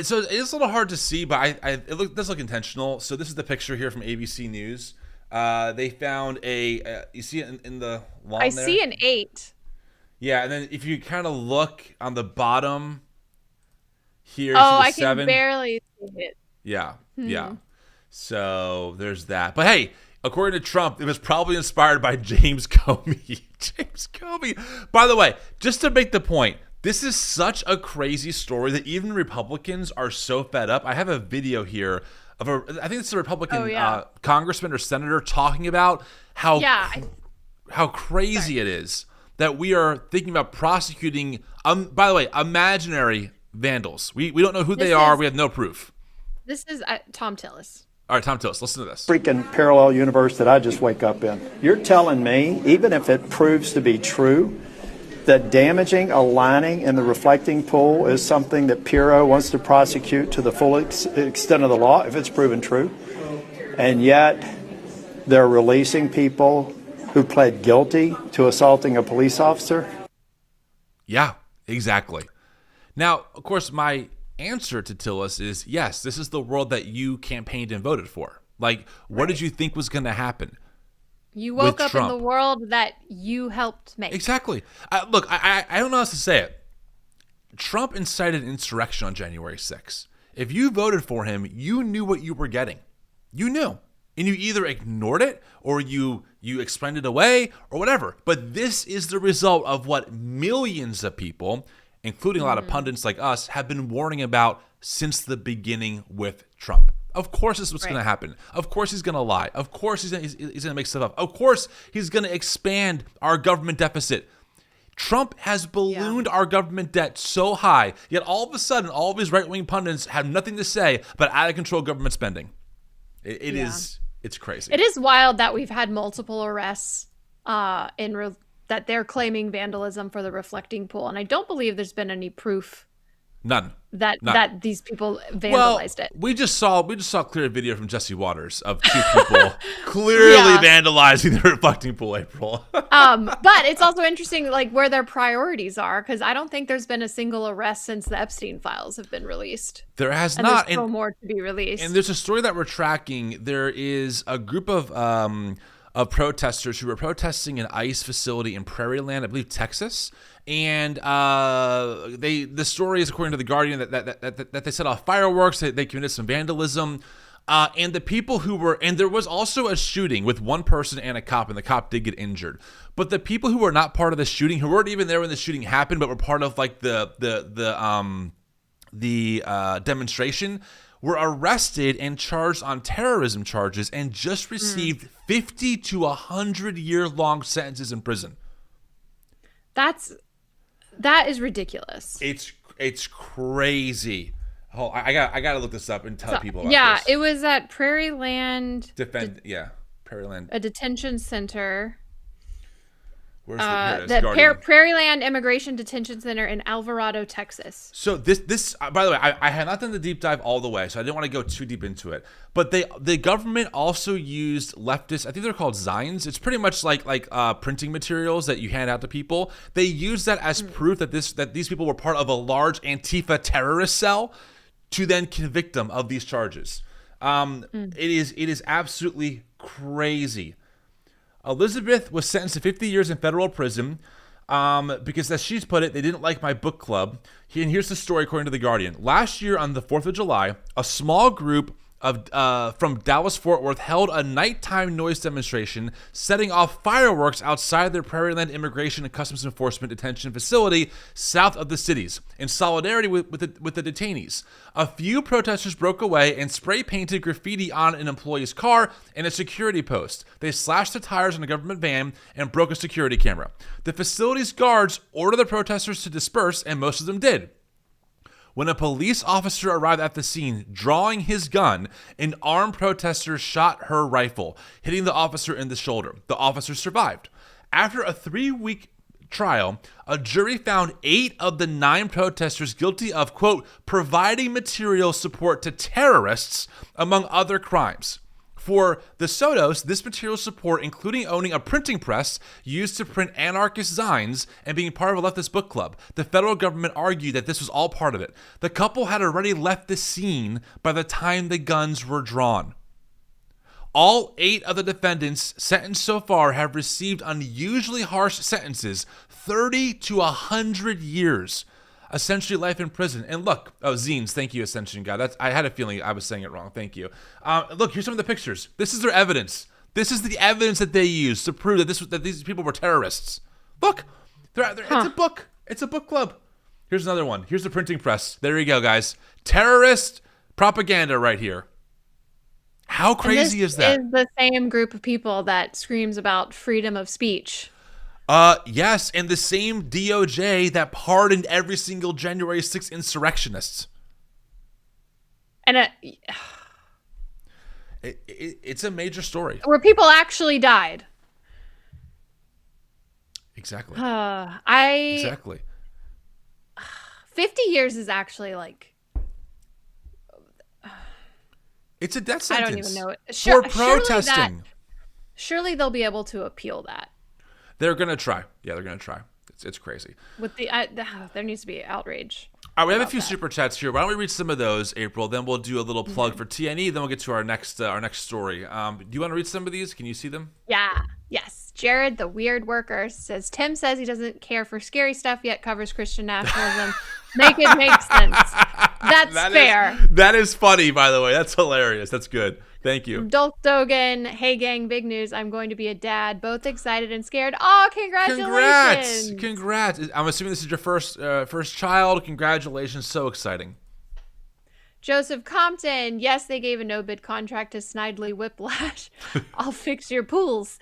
A: So it is a little hard to see, but it does look intentional. So this is the picture here from ABC News. They found you see it in the lawn
B: I
A: there?
B: see an 8.
A: Yeah, and then if you kind of look on the bottom here, you
B: Oh,
A: see the
B: I
A: 7.
B: can barely see it.
A: Yeah, yeah. So there's that. But hey, according to Trump, it was probably inspired by James Comey. James Comey. By the way, just to make the point, this is such a crazy story that even Republicans are so fed up. I have a video here of I think it's a Republican congressman or senator talking about how crazy it is that we are thinking about prosecuting, by the way, imaginary vandals. We don't know who they are. We have no proof.
B: This is Tom Tillis.
A: All right, Tom Tillis, listen to this.
G: Freaking parallel universe that I just wake up in. You're telling me, even if it proves to be true, that damaging a lining in the reflecting pool is something that Puro wants to prosecute to the full extent of the law, if it's proven true. And yet they're releasing people who pled guilty to assaulting a police officer.
A: Yeah, exactly. Now, of course, my answer to Tillis is yes, this is the world that you campaigned and voted for. Like, what did you think was going to happen?
B: You woke up
A: Trump?
B: In the world that you helped make.
A: Exactly. Look, I don't know how else to say it. Trump incited insurrection on January 6th. If you voted for him, you knew what you were getting. You knew. And you either ignored it or you explained it away or whatever. But this is the result of what millions of people, including a lot of pundits like us, have been warning about since the beginning with Trump. Of course this is what's going to happen. Of course he's going to lie. Of course he's going to make stuff up. Of course he's going to expand our government deficit. Trump has ballooned our government debt so high, yet all of a sudden all of his right-wing pundits have nothing to say but out-of-control government spending. It's crazy.
B: It is wild that we've had multiple arrests that they're claiming vandalism for the reflecting pool, and I don't believe there's been any proof
A: None.
B: That these people vandalized it.
A: We just saw a clear video from Jesse Waters of 2 people clearly vandalizing the reflecting pool, April.
B: But it's also interesting, like, where their priorities are, because I don't think there's been a single arrest since the Epstein files have been released.
A: There has
B: and
A: not.
B: There's still more to be released.
A: And there's a story that we're tracking. There is a group of protesters who were protesting an ICE facility in Prairie Land, I believe Texas. And the story is, according to the Guardian, that they set off fireworks, they committed some vandalism, and the people who were, and there was also a shooting with one person and a cop, and the cop did get injured. But the people who were not part of the shooting, who weren't even there when the shooting happened, but were part of like the demonstration, were arrested and charged on terrorism charges and just received 50 to 100-year-long sentences in prison.
B: That is ridiculous.
A: It's crazy. Oh, I got to look this up and tell people about this.
B: Yeah, it was at Prairie Land.
A: Prairie Land.
B: A detention center.
A: Where's here it is,
B: The
A: Guardian.
B: Prairieland Immigration Detention Center in Alvarado, Texas.
A: So this by the way, I had not done the deep dive all the way, so I didn't want to go too deep into it. But the government also used leftist, I think they're called zines. It's pretty much like printing materials that you hand out to people. They use that as proof that these people were part of a large Antifa terrorist cell to then convict them of these charges. It is absolutely crazy. Elizabeth was sentenced to 50 years in federal prison because, as she's put it, they didn't like my book club. And here's the story according to The Guardian. Last year on the 4th of July, a small group from Dallas-Fort Worth held a nighttime noise demonstration, setting off fireworks outside their Prairieland Immigration and Customs Enforcement detention facility south of the cities, in solidarity with the detainees. A few protesters broke away and spray-painted graffiti on an employee's car and a security post. They slashed the tires on a government van and broke a security camera. The facility's guards ordered the protesters to disperse, and most of them did. When a police officer arrived at the scene, drawing his gun, an armed protester shot her rifle, hitting the officer in the shoulder. The officer survived. After a 3-week trial, a jury found 8 of the 9 protesters guilty of, quote, providing material support to terrorists, among other crimes. For the Sotos, this material support, including owning a printing press used to print anarchist zines and being part of a leftist book club. The federal government argued that this was all part of it. The couple had already left the scene by the time the guns were drawn. All 8 of the defendants sentenced so far have received unusually harsh sentences, 30 to 100 years. Essentially life in prison. And look, zines, thank you, Ascension God. I had a feeling I was saying it wrong. Thank you. Look, here's some of the pictures. This is their evidence. This is the evidence that they used to prove that these people were terrorists. Look, it's a book. It's a book club. Here's another one. Here's the printing press. There you go, guys. Terrorist propaganda right here. How crazy is that?
B: This is the same group of people that screams about freedom of speech.
A: Yes, and the same DOJ that pardoned every single January 6th insurrectionists.
B: And
A: it's a major story.
B: Where people actually died.
A: Exactly.
B: Exactly. 50 years is actually like...
A: It's a death sentence.
B: I don't even know it.
A: For protesting.
B: Surely they'll be able to appeal that.
A: They're going to try. Yeah, they're going to try. It's crazy.
B: With there needs to be outrage.
A: All right, we have a few super chats here. Why don't we read some of those, April? Then we'll do a little plug for TNE. Then we'll get to our next story. Do you want to read some of these? Can you see them?
B: Yeah. Yes. Jared, the weird worker, says, Tim says he doesn't care for scary stuff, yet covers Christian nationalism. Make it make sense. That's fair.
A: That is funny, by the way. That's hilarious. That's good. Thank you.
B: Dolph Dogan, hey gang, big news. I'm going to be a dad. Both excited and scared. Oh, congratulations.
A: Congrats. I'm assuming this is your first child. Congratulations. So exciting.
B: Joseph Compton, yes, they gave a no-bid contract to Snidely Whiplash. I'll fix your pools.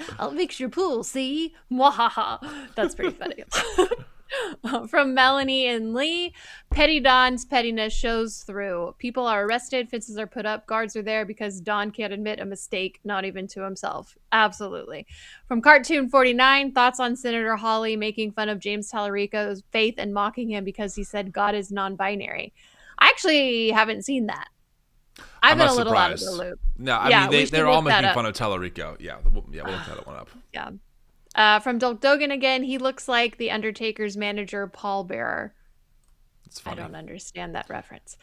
B: See? Mwahaha. That's pretty funny. From Melanie and Lee, Petty Don's pettiness shows through. People are arrested, fences are put up, guards are there because Don can't admit a mistake, not even to himself. Absolutely. From Cartoon 49, thoughts on Senator Hawley making fun of James Tallarico's faith and mocking him because he said God is non-binary. I actually haven't seen that. I've been a little out of the loop.
A: No, I mean, they're all making fun of Tallarico. Yeah, we'll look that one up.
B: Yeah. From Dolph Dogan again, he looks like the Undertaker's manager, Paul Bearer.
A: It's funny.
B: I don't understand that reference.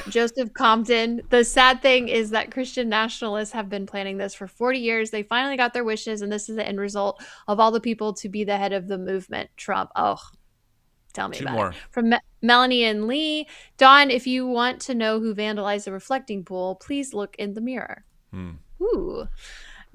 B: Joseph Compton, the sad thing is that Christian nationalists have been planning this for 40 years. They finally got their wishes, and this is the end result of all the people to be the head of the movement. Trump. Oh, tell me
A: Two
B: about
A: more.
B: it. From Melanie and Lee, Dawn, if you want to know who vandalized the reflecting pool, please look in the mirror. Ooh.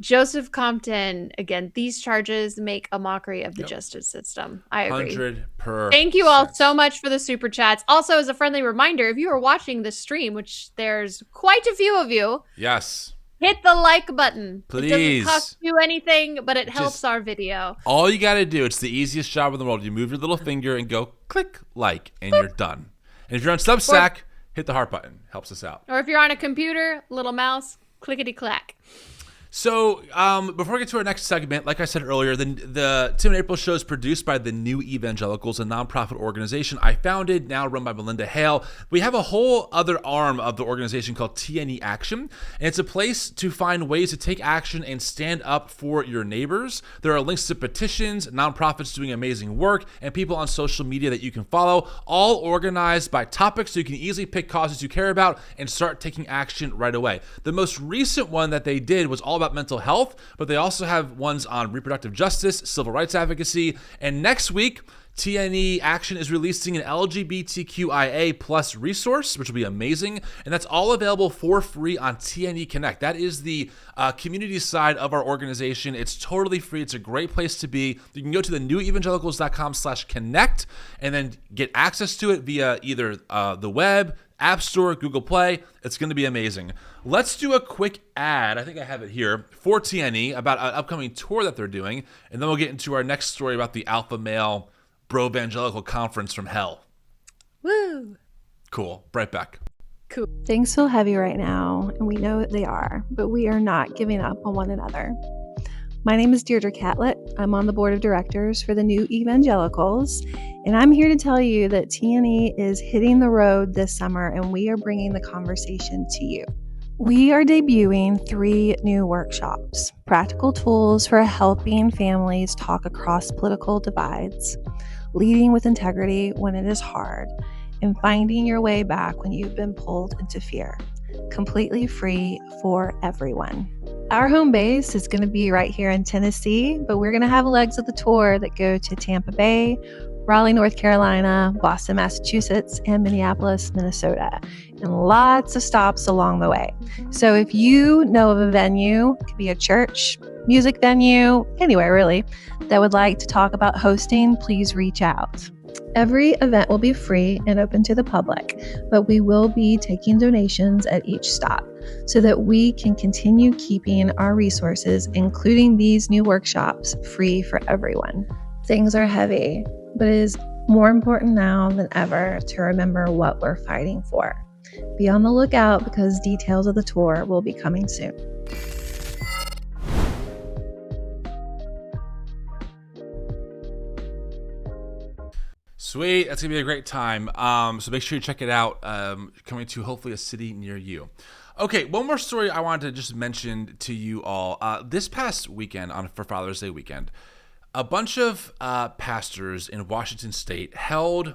B: Joseph Compton, again, these charges make a mockery of the justice system. I agree.
A: 100%.
B: Thank you all so much for the super chats. Also, as a friendly reminder, if you are watching this stream, which there's quite a few of you,
A: yes,
B: hit the like button.
A: Please.
B: It doesn't cost you anything, but it helps our video.
A: All you got to do, it's the easiest job in the world. You move your little finger and go click like, and you're done. And if you're on Substack, hit the heart button. Helps us out.
B: Or if you're on a computer, little mouse, clickety-clack.
A: So before we get to our next segment, like I said earlier, the Tim and April show is produced by the New Evangelicals, a nonprofit organization I founded, now run by Melinda Hale. We have a whole other arm of the organization called TNE Action, and it's a place to find ways to take action and stand up for your neighbors. There are links to petitions, nonprofits doing amazing work, and people on social media that you can follow, all organized by topics so you can easily pick causes you care about and start taking action right away. The most recent one that they did was all about mental health, but they also have ones on reproductive justice, civil rights advocacy, and next week, TNE Action is releasing an LGBTQIA plus resource, which will be amazing, and that's all available for free on TNE Connect. That is the community side of our organization. It's totally free. It's a great place to be. You can go to thenewevangelicals.com/connect and then get access to it via either the web, App Store, Google Play. It's going to be amazing. Let's do a quick ad. I think I have it here for TNE about an upcoming tour that they're doing, and then we'll get into our next story about the Alpha Male Bro Evangelical Conference from Hell.
B: Woo!
A: Cool. Right back.
B: Cool.
H: Things feel heavy right now, and we know they are, but we are not giving up on one another. My name is Deirdre Catlett. I'm on the board of directors for the New Evangelicals, and I'm here to tell you that TNE is hitting the road this summer, and we are bringing the conversation to you. We are debuting 3 new workshops: practical tools for helping families talk across political divides, leading with integrity when it is hard, and finding your way back when you've been pulled into fear. Completely free for everyone. Our home base is going to be right here in Tennessee, but we're going to have legs of the tour that go to Tampa Bay, Raleigh, North Carolina, Boston, Massachusetts, and Minneapolis, Minnesota, and lots of stops along the way. So if you know of a venue, it could be a church, music venue, anywhere really, that would like to talk about hosting, please reach out. Every event will be free and open to the public, but we will be taking donations at each stop so that we can continue keeping our resources, including these new workshops, free for everyone. Things are heavy, but it is more important now than ever to remember what we're fighting for. Be on the lookout because details of the tour will be coming soon.
A: Sweet. That's going to be a great time. So make sure you check it out. Coming to hopefully a city near you. Okay, one more story I wanted to just mention to you all. This past weekend, for Father's Day weekend, a bunch of pastors in Washington State held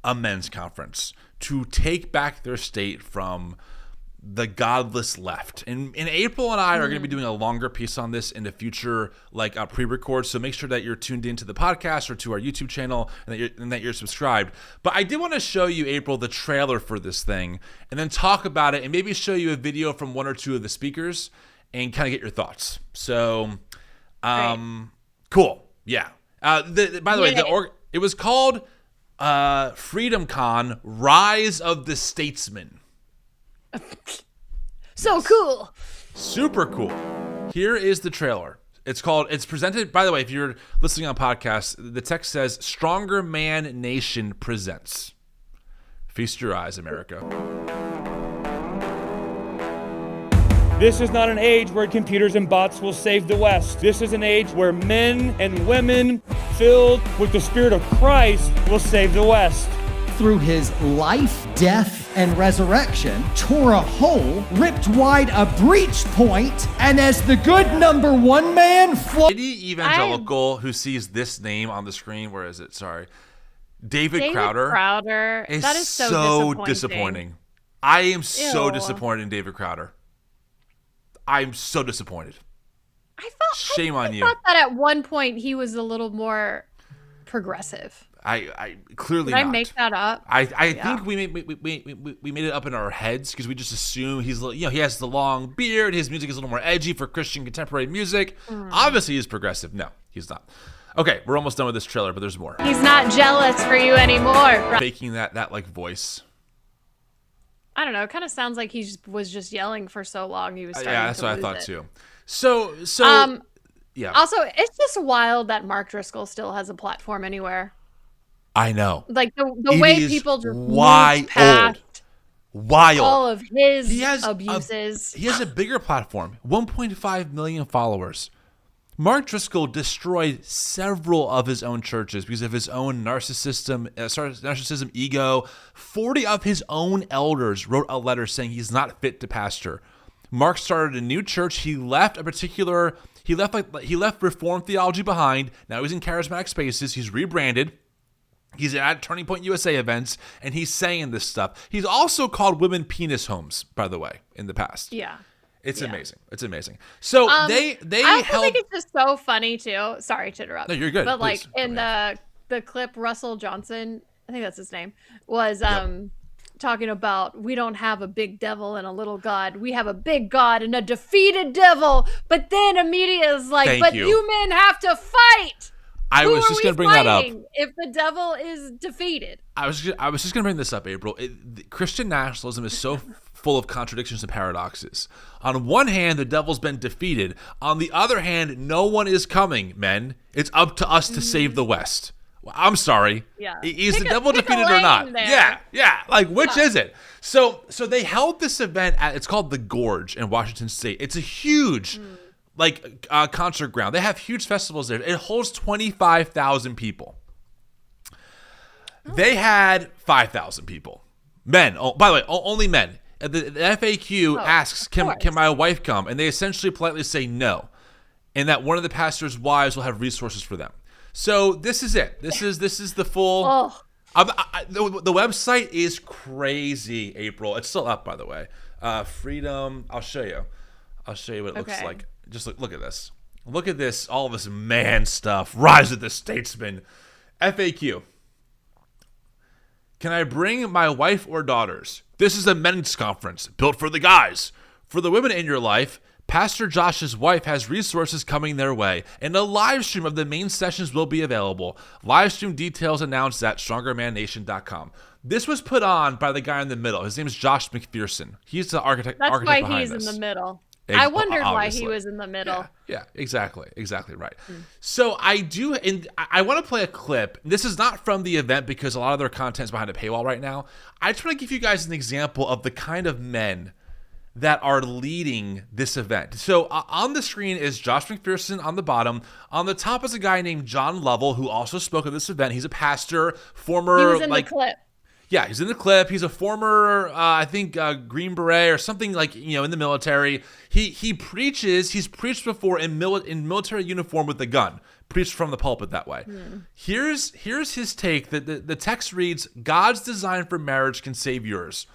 A: a men's conference to take back their state from the godless left. And April and I are going to be doing a longer piece on this in the future, like a pre-record. So make sure that you're tuned into the podcast or to our YouTube channel and that you're subscribed. But I did want to show you, April, the trailer for this thing and then talk about it and maybe show you a video from one or two of the speakers and kind of get your thoughts. So, cool. Yeah. By the way, it was called Freedom Con, Rise of the Statesman.
B: So cool.
A: Super cool. Here is the trailer. It's presented, by the way, if you're listening on podcasts, the text says Stronger Man Nation presents. Feast your eyes, America.
I: This is not an age where computers and bots will save the West. This is an age where men and women filled with the Spirit of Christ will save the West.
J: Through his life, death, and resurrection, tore a hole, ripped wide a breach point, and as the good number 1 man
A: Any evangelical who sees this name on the screen, where is it? Sorry. David Crowder.
B: That is so
A: disappointing. I am so disappointed in David Crowder. I'm so disappointed. Shame on you.
B: I thought that at one point he was a little more progressive.
A: I clearly
B: Did I
A: not.
B: make that up?
A: I think we made it up in our heads because we just assume he has the long beard, his music is a little more edgy for Christian contemporary music. Obviously he's progressive. No, he's not. Okay, we're almost done with this trailer, but there's more.
B: He's not jealous for you anymore.
A: Faking that like voice.
B: I don't know. It kind of sounds like he was just yelling for so long he was starting
A: yeah, that's
B: to
A: what I
B: lose
A: thought
B: it.
A: too. So yeah.
B: Also, it's just wild that Mark Driscoll still has a platform anywhere.
A: I know.
B: Like the way people just
A: wild.
B: move past
A: Wild.
B: All of his
A: He has
B: abuses.
A: He has a bigger platform, 1.5 million followers. Mark Driscoll destroyed several of his own churches because of his own narcissism, ego. 40 of his own elders wrote a letter saying he's not fit to pastor. Mark started a new church. He left Reformed theology behind. Now he's in charismatic spaces. He's rebranded. He's at Turning Point USA events, and he's saying this stuff. He's also called women penis homes, by the way, in the past.
B: Yeah.
A: It's amazing. It's amazing. So they
B: I
A: held.
B: think it's just so funny too. Sorry to interrupt.
A: No, you're good.
B: But
A: Please.
B: like in the clip, Russell Johnson, I think that's his name, was talking about we don't have a big devil and a little God. We have a big God and a defeated devil. But then Amelia is like,
A: Thank
B: but
A: you.
B: you men have to fight.
A: I was just going to bring that up.
B: If the devil is defeated.
A: I was just going to bring this up, April. Christian nationalism is so full of contradictions and paradoxes. On one hand, the devil's been defeated. On the other hand, no one is coming, men. It's up to us to save the West. Well, I'm sorry.
B: Yeah.
A: Is the devil defeated or not?
B: There.
A: Yeah. Like, which is it? So they held this event it's called The Gorge in Washington State. It's a huge concert ground. They have huge festivals there. It holds 25,000 people. They had 5,000 people. Men. Oh, by the way, only men. The FAQ asks, can my wife come? And they essentially politely say no. And that one of the pastor's wives will have resources for them. So this is it. This is the full... The website is crazy, April. It's still up, by the way. Freedom. I'll show you what it looks like. Just look at this. Look at this. All this man stuff. Rise of the Statesman. FAQ. Can I bring my wife or daughters? This is a men's conference built for the guys. For the women in your life, Pastor Josh's wife has resources coming their way, and a live stream of the main sessions will be available. Live stream details announced at StrongerManNation.com. This was put on by the guy in the middle. His name is Josh McPherson. He's the architect.
B: That's
A: architect
B: why he's
A: behind this.
B: in the middle. I wondered
A: Obviously.
B: why he was in the middle.
A: Yeah, exactly right. So I want to play a clip. This is not from the event because a lot of their content is behind a paywall right now. I just want to give you guys an example of the kind of men that are leading this event. So on the screen is Josh McPherson on the bottom. On the top is a guy named John Lovell who also spoke at this event. He's a pastor, former...
B: He was in the clip.
A: Yeah, he's in the clip. He's a former, Green Beret or something in the military. He preaches. He's preached before in military uniform with a gun. Preached from the pulpit that way. Here's his take. The text reads, God's design for marriage can save yours.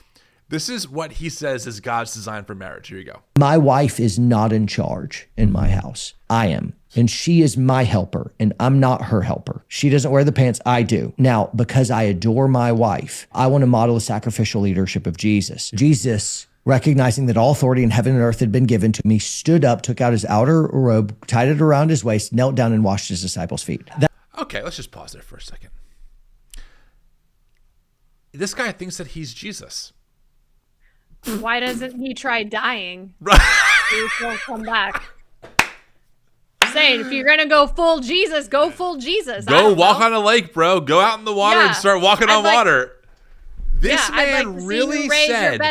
A: This is what he says is God's design for marriage. Here you go.
K: My wife is not in charge in my house. I am. And she is my helper, and I'm not her helper. She doesn't wear the pants, I do. Now, because I adore my wife, I want to model the sacrificial leadership of Jesus. Jesus, recognizing that all authority in heaven and earth had been given to me, stood up, took out his outer robe, tied it around his waist, knelt down, and washed his disciples' feet.
A: Okay, let's just pause there for a second. This guy thinks that he's Jesus.
B: Why doesn't he try dying?
A: Right.
B: He will come back. Saying if you're gonna go full Jesus, go full Jesus.
A: Go walk on a lake, bro. Go out in the water and start walking on water. This man really said.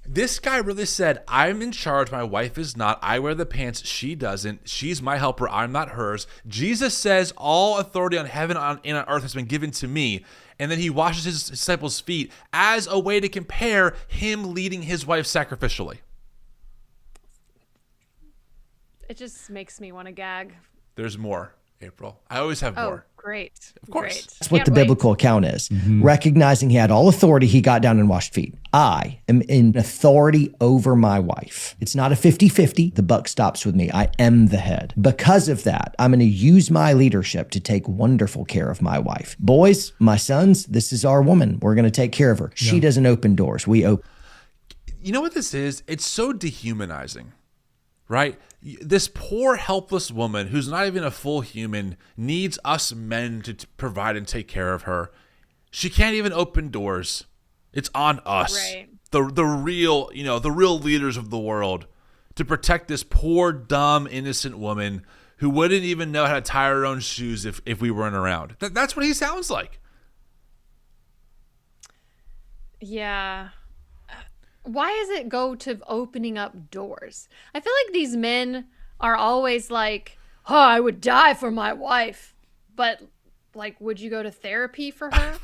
A: This guy really said, I'm in charge. My wife is not. I wear the pants. She doesn't. She's my helper. I'm not hers. Jesus says all authority on heaven and on earth has been given to me. And then he washes his disciples' feet as a way to compare him leading his wife sacrificially.
B: It just makes me want to gag.
A: There's more, April. I always have more.
B: Great.
A: Of course.
B: Great.
K: That's what the biblical account is. Recognizing he had all authority, he got down and washed feet. I am in authority over my wife. It's not a 50-50. The buck stops with me. I am the head. Because of that, I'm going to use my leadership to take wonderful care of my wife. Boys, my sons, this is our woman. We're going to take care of her. She doesn't open doors. We open.
A: You know what this is? It's so dehumanizing, right? This poor, helpless woman who's not even a full human needs us men to provide and take care of her. She can't even open doors. It's on us,
B: right.
A: the real leaders of the world, to protect this poor, dumb, innocent woman who wouldn't even know how to tie her own shoes if we weren't around. That's what he sounds like.
B: Yeah. why does it go to opening up doors? I feel like these men are always like, oh, I would die for my wife. But, like, would you go to therapy for her?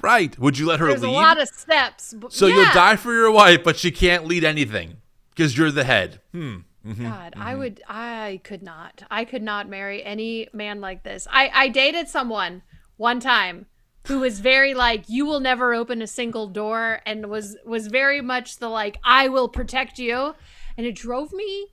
A: Right. Would you let her lead?
B: There's a lot of steps.
A: So you'll die for your wife, but she can't lead anything because you're the head.
B: God, I could not marry any man like this. I dated someone one time who was very like, you will never open a single door, and was very much the like, I will protect you. And it drove me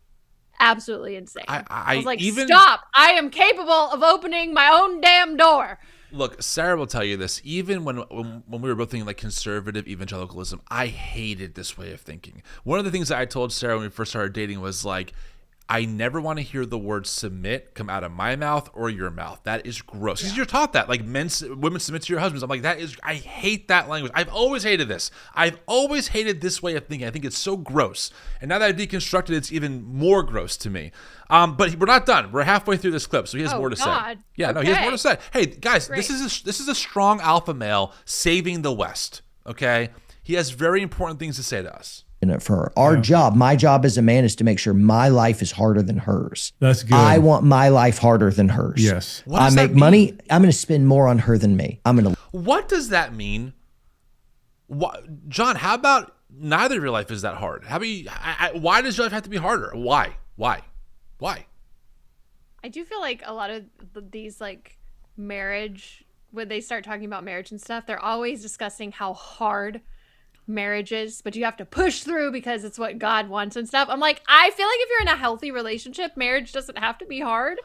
B: absolutely insane. I was like, stop, I am capable of opening my own damn door.
A: Look, Sarah will tell you this. Even when we were both thinking like conservative evangelicalism, I hated this way of thinking. One of the things that I told Sarah when we first started dating was like, I never want to hear the word submit come out of my mouth or your mouth. That is gross. Because you're taught that, like women submit to your husbands. I'm like, I hate that language. I've always hated this. I've always hated this way of thinking. I think it's so gross. And now that I've deconstructed, it's even more gross to me. But we're not done. We're halfway through this clip, so he has more to say. Yeah, no, he has more to say. Hey, guys, this is a strong alpha male saving the West. Okay, he has very important things to say to us.
K: For her. Our job, my job as a man, is to make sure my life is harder than hers.
L: That's good.
K: I want my life harder than hers.
L: Yes.
K: I make money. I'm going to spend more on her than me.
A: What does that mean? John, how about neither of your life is that hard? How about why does your life have to be harder? Why?
B: I do feel like a lot of these like marriage, when they start talking about marriage and stuff, they're always discussing how hard marriages, but you have to push through because it's what God wants and stuff. I'm like, I feel like if you're in a healthy relationship, marriage doesn't have to be hard.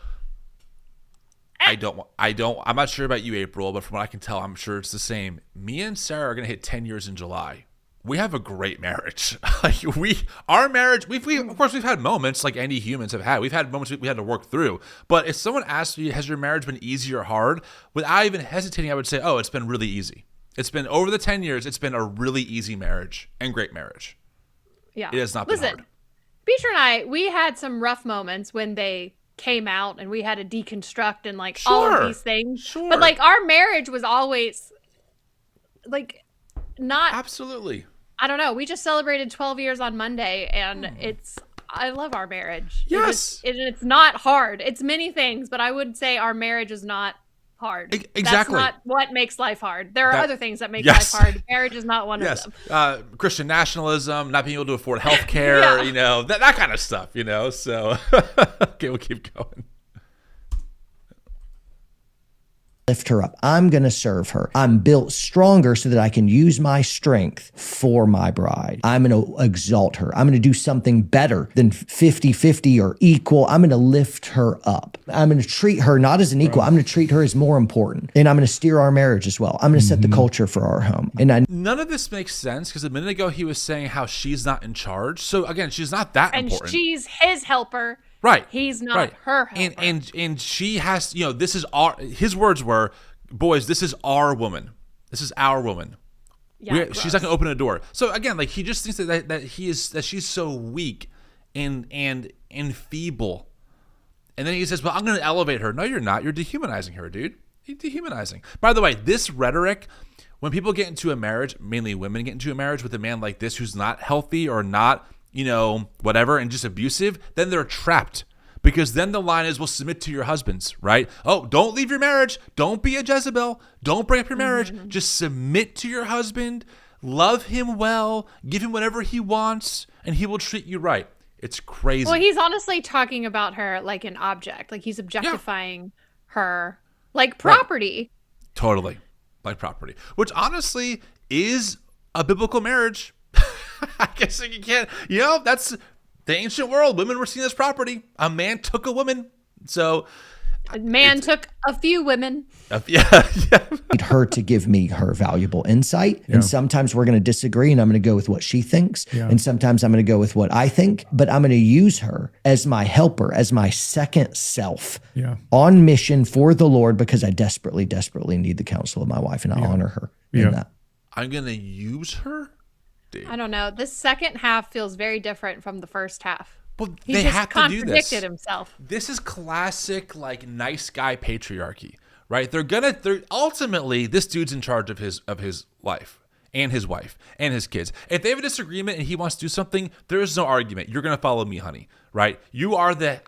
A: I'm not sure about you, April, but from what I can tell, I'm sure it's the same. Me and Sarah are going to hit 10 years in July. We have a great marriage. Our marriage, of course, we've had moments like any humans have had. We've had moments we had to work through. But if someone asks you, has your marriage been easy or hard? Without even hesitating, I would say, oh, it's been really easy. It's been over the 10 years. It's been a really easy marriage and great marriage.
B: Yeah.
A: It has not been hard.
B: Beecher and I, we had some rough moments when they came out and we had to deconstruct and like all of these things.
A: Sure.
B: But like our marriage was always like not.
A: Absolutely.
B: I don't know. We just celebrated 12 years on Monday and I love our marriage.
A: Yes.
B: It's not hard. It's many things, but I would say our marriage is not hard.
A: Exactly.
B: That's not what makes life hard. There are other things that make life hard. Marriage is not one of them.
A: Christian nationalism, not being able to afford health care, that kind of stuff, So, okay, we'll keep going.
K: Lift her up. I'm going to serve her. I'm built stronger so that I can use my strength for my bride. I'm going to exalt her. I'm going to do something better than 50-50 or equal. I'm going to lift her up. I'm going to treat her not as an equal. I'm going to treat her as more important. And I'm going to steer our marriage as well. I'm going to set the culture for our home. And
A: none of this makes sense because a minute ago he was saying how she's not in charge. So again, she's not that important.
B: And she's his helper.
A: Right.
B: He's not her helper.
A: And she has, this is his words were, boys, this is our woman. This is our woman. Yeah, she's not going to open a door. So again, like he just thinks that she's so weak and feeble. And then he says, well, I'm going to elevate her. No, you're not. You're dehumanizing her, dude. You're dehumanizing. By the way, this rhetoric, when people get into a marriage, mainly women get into a marriage with a man like this who's not healthy or not, whatever, and just abusive, then they're trapped. Because then the line is, well, submit to your husbands, right? Oh, don't leave your marriage. Don't be a Jezebel. Don't break up your marriage. Just submit to your husband. Love him well. Give him whatever he wants, and he will treat you right. It's crazy.
B: Well, he's honestly talking about her like an object. Like he's objectifying her like property.
A: Right. Totally. Like property. Which honestly is a biblical marriage. I guess you can't, that's the ancient world. Women were seen as property. A man took a woman. So
B: a man took a few women.
K: Need her to give me her valuable insight. And sometimes we're going to disagree and I'm going to go with what she thinks. And sometimes I'm going to go with what I think, but I'm going to use her as my helper, as my second self on mission for the Lord, because I desperately, desperately need the counsel of my wife, and I honor her in that.
A: I'm going to use her?
B: I don't know. This second half feels very different from the first half.
A: Well,
B: he
A: they
B: just
A: have to do this.
B: Contradicted himself.
A: This is classic, like, nice guy patriarchy, right? They're ultimately, this dude's in charge of his life, and his wife and his kids. If they have a disagreement and he wants to do something, there is no argument. You're going to follow me, honey, right?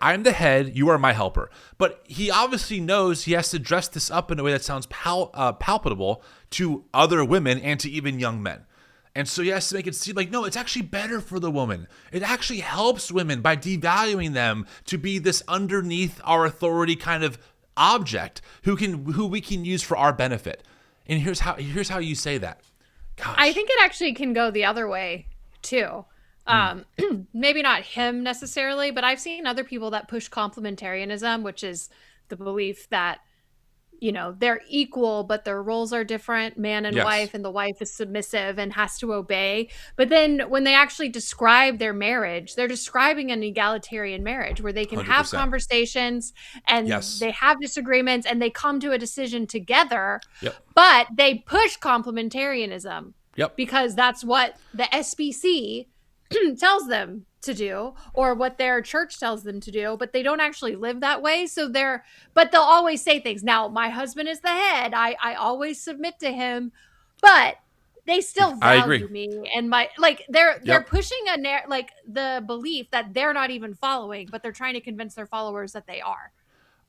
A: I'm the head. You are my helper. But he obviously knows he has to dress this up in a way that sounds palpable to other women and to even young men. And so he has to make it seem like, no, it's actually better for the woman. It actually helps women by devaluing them to be this underneath our authority kind of object who we can use for our benefit. And here's how you say that. Gosh.
B: I think it actually can go the other way too. Maybe not him necessarily, but I've seen other people that push complementarianism, which is the belief that, you know, they're equal, but their roles are different, man and wife, and the wife is submissive and has to obey. But then when they actually describe their marriage, they're describing an egalitarian marriage where they can 100%. Have conversations and they have disagreements and they come to a decision together, but they push complementarianism because that's what the SBC tells them to do, or what their church tells them to do, but they don't actually live that way. So but they'll always say things. Now, my husband is the head. I always submit to him, but they still value me and they're pushing the belief that they're not even following, but they're trying to convince their followers that they are.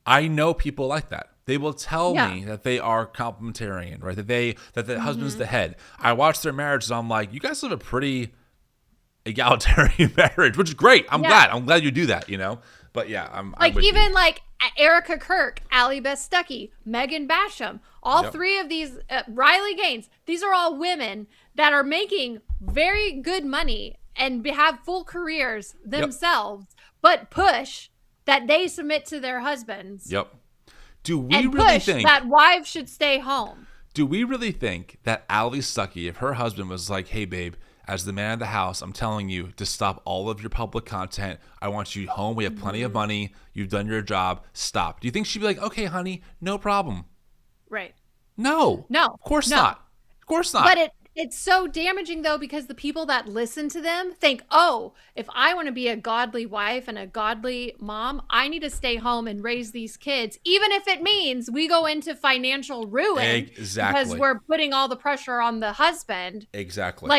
A: I know people like that. They will tell me that they are complementarian, right? That the husband's the head. I watch their marriage and I'm like, you guys live a pretty egalitarian marriage, which is great. I'm glad you do that, you know. But I'm
B: even like Erica Kirk, Allie Beth Stuckey, Megan Basham, all three of these, Riley Gaines, these are all women that are making very good money and have full careers themselves, but push that they submit to their husbands.
A: Do we really think
B: that wives should stay home?
A: Do we really think that Allie Stuckey, if her husband was like, hey babe, as the man of the house, I'm telling you to stop all of your public content. I want you home. We have plenty of money. You've done your job. Stop. Do you think she'd be like, okay, honey, no problem?
B: Right.
A: No. Of course not. Of course not.
B: But it's so damaging, though, because the people that listen to them think, oh, if I want to be a godly wife and a godly mom, I need to stay home and raise these kids, even if it means we go into financial ruin because we're putting all the pressure on the husband.
A: Exactly.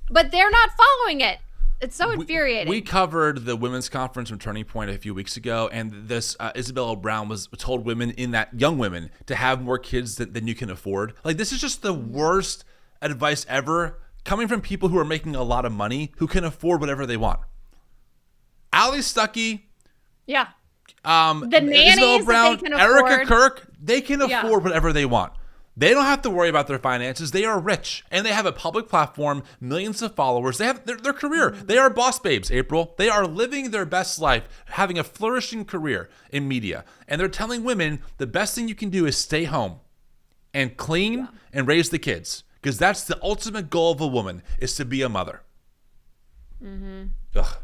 B: But they're not following it. It's so infuriating.
A: We covered the women's conference from Turning Point a few weeks ago, and this Isabella Brown was told young women to have more kids than you can afford. Like, this is just the worst advice ever, coming from people who are making a lot of money, who can afford whatever they want. Allie Stuckey,
B: the
A: Isabella
B: nannies
A: Brown,
B: that they can afford.
A: Erica Kirk, they can afford whatever they want. They don't have to worry about their finances. They are rich, and they have a public platform, millions of followers. They have their career. They are boss babes, April. They are living their best life, having a flourishing career in media. And they're telling women the best thing you can do is stay home and clean and raise the kids, because that's the ultimate goal of a woman, is to be a mother. Ugh.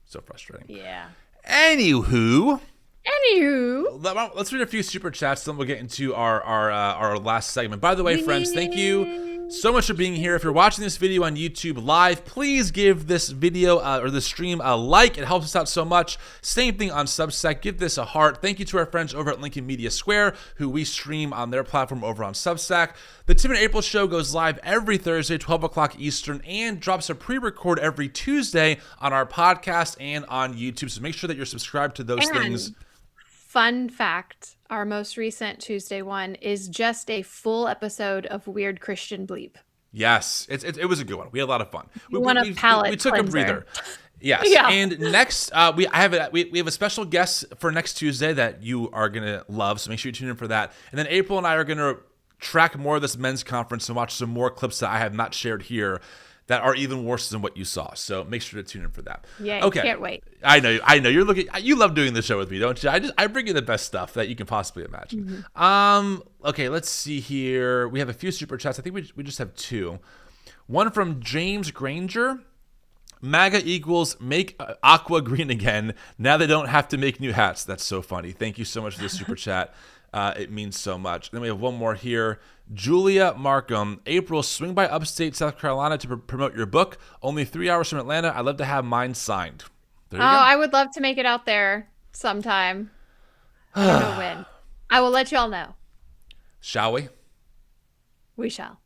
A: So frustrating.
B: Yeah.
A: Anywho,
B: let's
A: read a few super chats, then we'll get into our last segment. By the way, friends, thank you so much for being here. If you're watching this video on YouTube live, please give this video or the stream a like. It helps us out so much. Same thing on Substack. Give this a heart. Thank you to our friends over at Lincoln Media Square, who we stream on their platform over on Substack. The Tim and April Show goes live every Thursday, 12 o'clock Eastern, and drops a pre-record every Tuesday on our podcast and on YouTube. So make sure that you're subscribed to those things.
B: Fun fact, our most recent Tuesday one is just a full episode of Weird Christian Bleep.
A: Yes, it was a good one. We had a lot of fun. We took a breather. Yes. Yeah. And next, we have a special guest for next Tuesday that you are gonna love. So make sure you tune in for that. And then April and I are gonna track more of this men's conference and watch some more clips that I have not shared here that are even worse than what you saw. So make sure to tune in for that.
B: Yeah, okay. Can't wait.
A: I know. You love doing the show with me, don't you? I bring you the best stuff that you can possibly imagine. Okay, let's see here. We have a few super chats. I think we just have two. One from James Granger. MAGA equals make aqua green again. Now they don't have to make new hats. That's so funny. Thank you so much for the super chat. It means so much. Then we have one more here. Julia Markham. April, swing by upstate South Carolina to promote your book. Only 3 hours from Atlanta. I'd love to have mine signed. There you go.
B: I would love to make it out there sometime. I don't know when. I will let you all know.
A: Shall we?
B: We shall.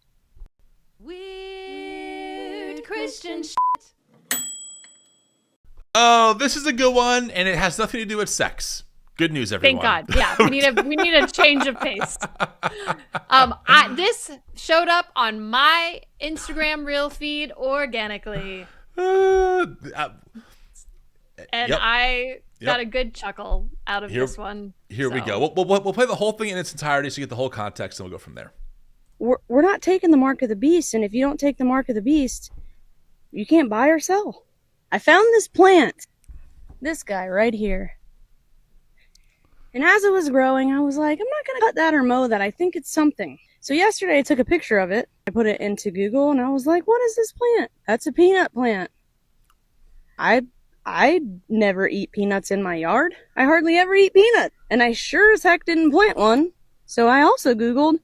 B: Weird Christian
A: Oh, this is a good one, and it has nothing to do with sex. Good news, everyone.
B: Thank God. Yeah, we need a change of pace. This showed up on my Instagram reel feed organically, and
A: Yep.
B: I got a good chuckle out of this one.
A: Here we go. We'll play the whole thing in its entirety so you get the whole context, and we'll go from there.
L: We're not taking the mark of the beast, and if you don't take the mark of the beast, you can't buy or sell. I found this plant, this guy right here. And as it was growing, I was like, I'm not going to cut that or mow that. I think it's something. So yesterday I took a picture of it. I put it into Google and I was like, what is this plant? That's a peanut plant. I never eat peanuts in my yard. I hardly ever eat peanuts. And I sure as heck didn't plant one. So I also Googled,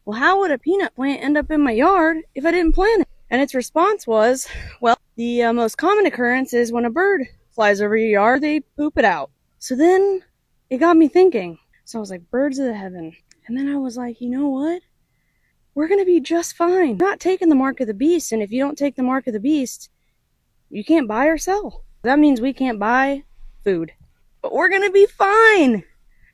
L: well, how would a peanut plant end up in my yard if I didn't plant it? And its response was, well, the most common occurrence is when a bird flies over your yard, they poop it out. So then it got me thinking. So I was like, birds of the heaven. And then I was like, you know what? We're going to be just fine. We're not taking the mark of the beast. And if you don't take the mark of the beast, you can't buy or sell. That means we can't buy food. But we're going to be fine.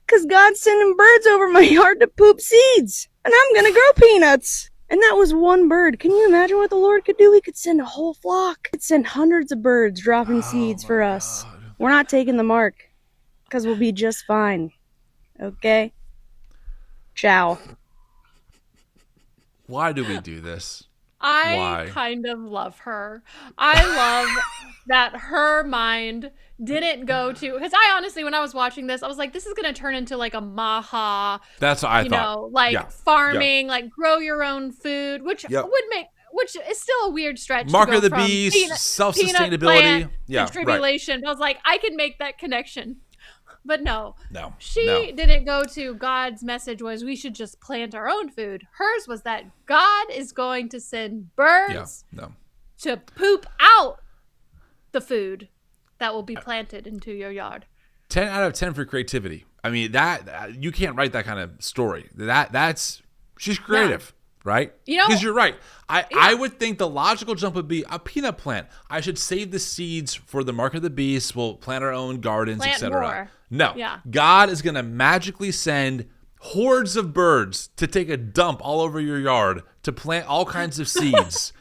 L: Because God's sending birds over my yard to poop seeds. And I'm going to grow peanuts. And that was one bird. Can you imagine what the Lord could do? He could send a whole flock. He could send hundreds of birds dropping seeds for us. God. We're not taking the mark. Because we'll be just fine. Okay? Ciao.
A: Why do we do this?
B: I kind of love her. I love that her mind didn't go to, because I honestly, when I was watching this, I was like, this is going to turn into like a Maha.
A: That's what I thought.
B: Farming, like grow your own food, which would make, which is still a weird stretch.
A: Mark of the beast, self-sustainability,
B: tribulation. Right. I was like, I can make that connection. But no, she
A: no.
B: didn't go to God's message was we should just plant our own food. Hers was that God is going to send birds to poop out the food that will be planted into your yard.
A: 10 out of 10 for creativity. I mean, that you can't write that kind of story. That's she's creative. Right? Because you're right. I would think the logical jump would be a peanut plant. I should save the seeds for the mark of the beast. We'll plant our own gardens, etc. No. Yeah. God is going to magically send hordes of birds to take a dump all over your yard to plant all kinds of seeds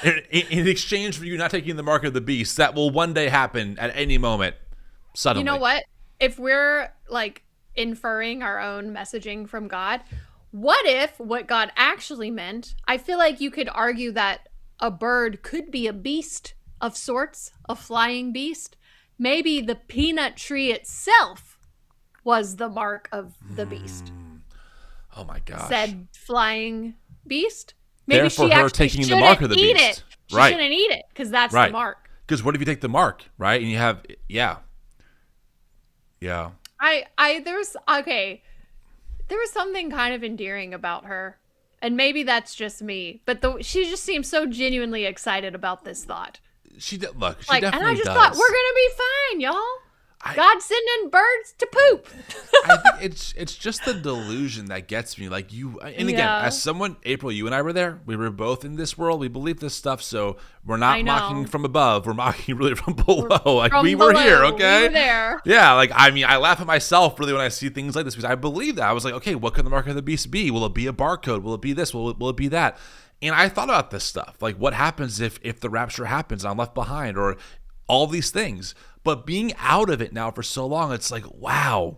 A: in exchange for you not taking the mark of the beast. That will one day happen at any moment suddenly.
B: You know what? If we're like inferring our own messaging from God, what if what God actually meant, I feel like you could argue that a bird could be a beast of sorts, a flying beast. Maybe the peanut tree itself was the mark of the beast.
A: Oh my gosh.
B: Said flying beast. Maybe
A: therefore
B: she
A: her
B: actually
A: taking the mark of the beast.
B: It. She shouldn't eat it because that's the mark.
A: Because what if you take the mark, right? And you have, Yeah.
B: There was something kind of endearing about her, and maybe that's just me, but she just seems so genuinely excited about this thought.
A: She definitely
B: and I just thought, we're gonna be fine, y'all. God's sending birds to poop.
A: I think it's just the delusion that gets me. Like and again, as someone, April, you and I were there. We were both in this world. We believe this stuff, so we're not mocking from above. We're mocking really from below. We were here, okay?
B: We were there.
A: Yeah, I laugh at myself really when I see things like this because I believe that. I was like, okay, what could the mark of the beast be? Will it be a barcode? Will it be this? Will it be that? And I thought about this stuff. Like, what happens if the rapture happens and I'm left behind, or all these things. But being out of it now for so long, it's like, wow,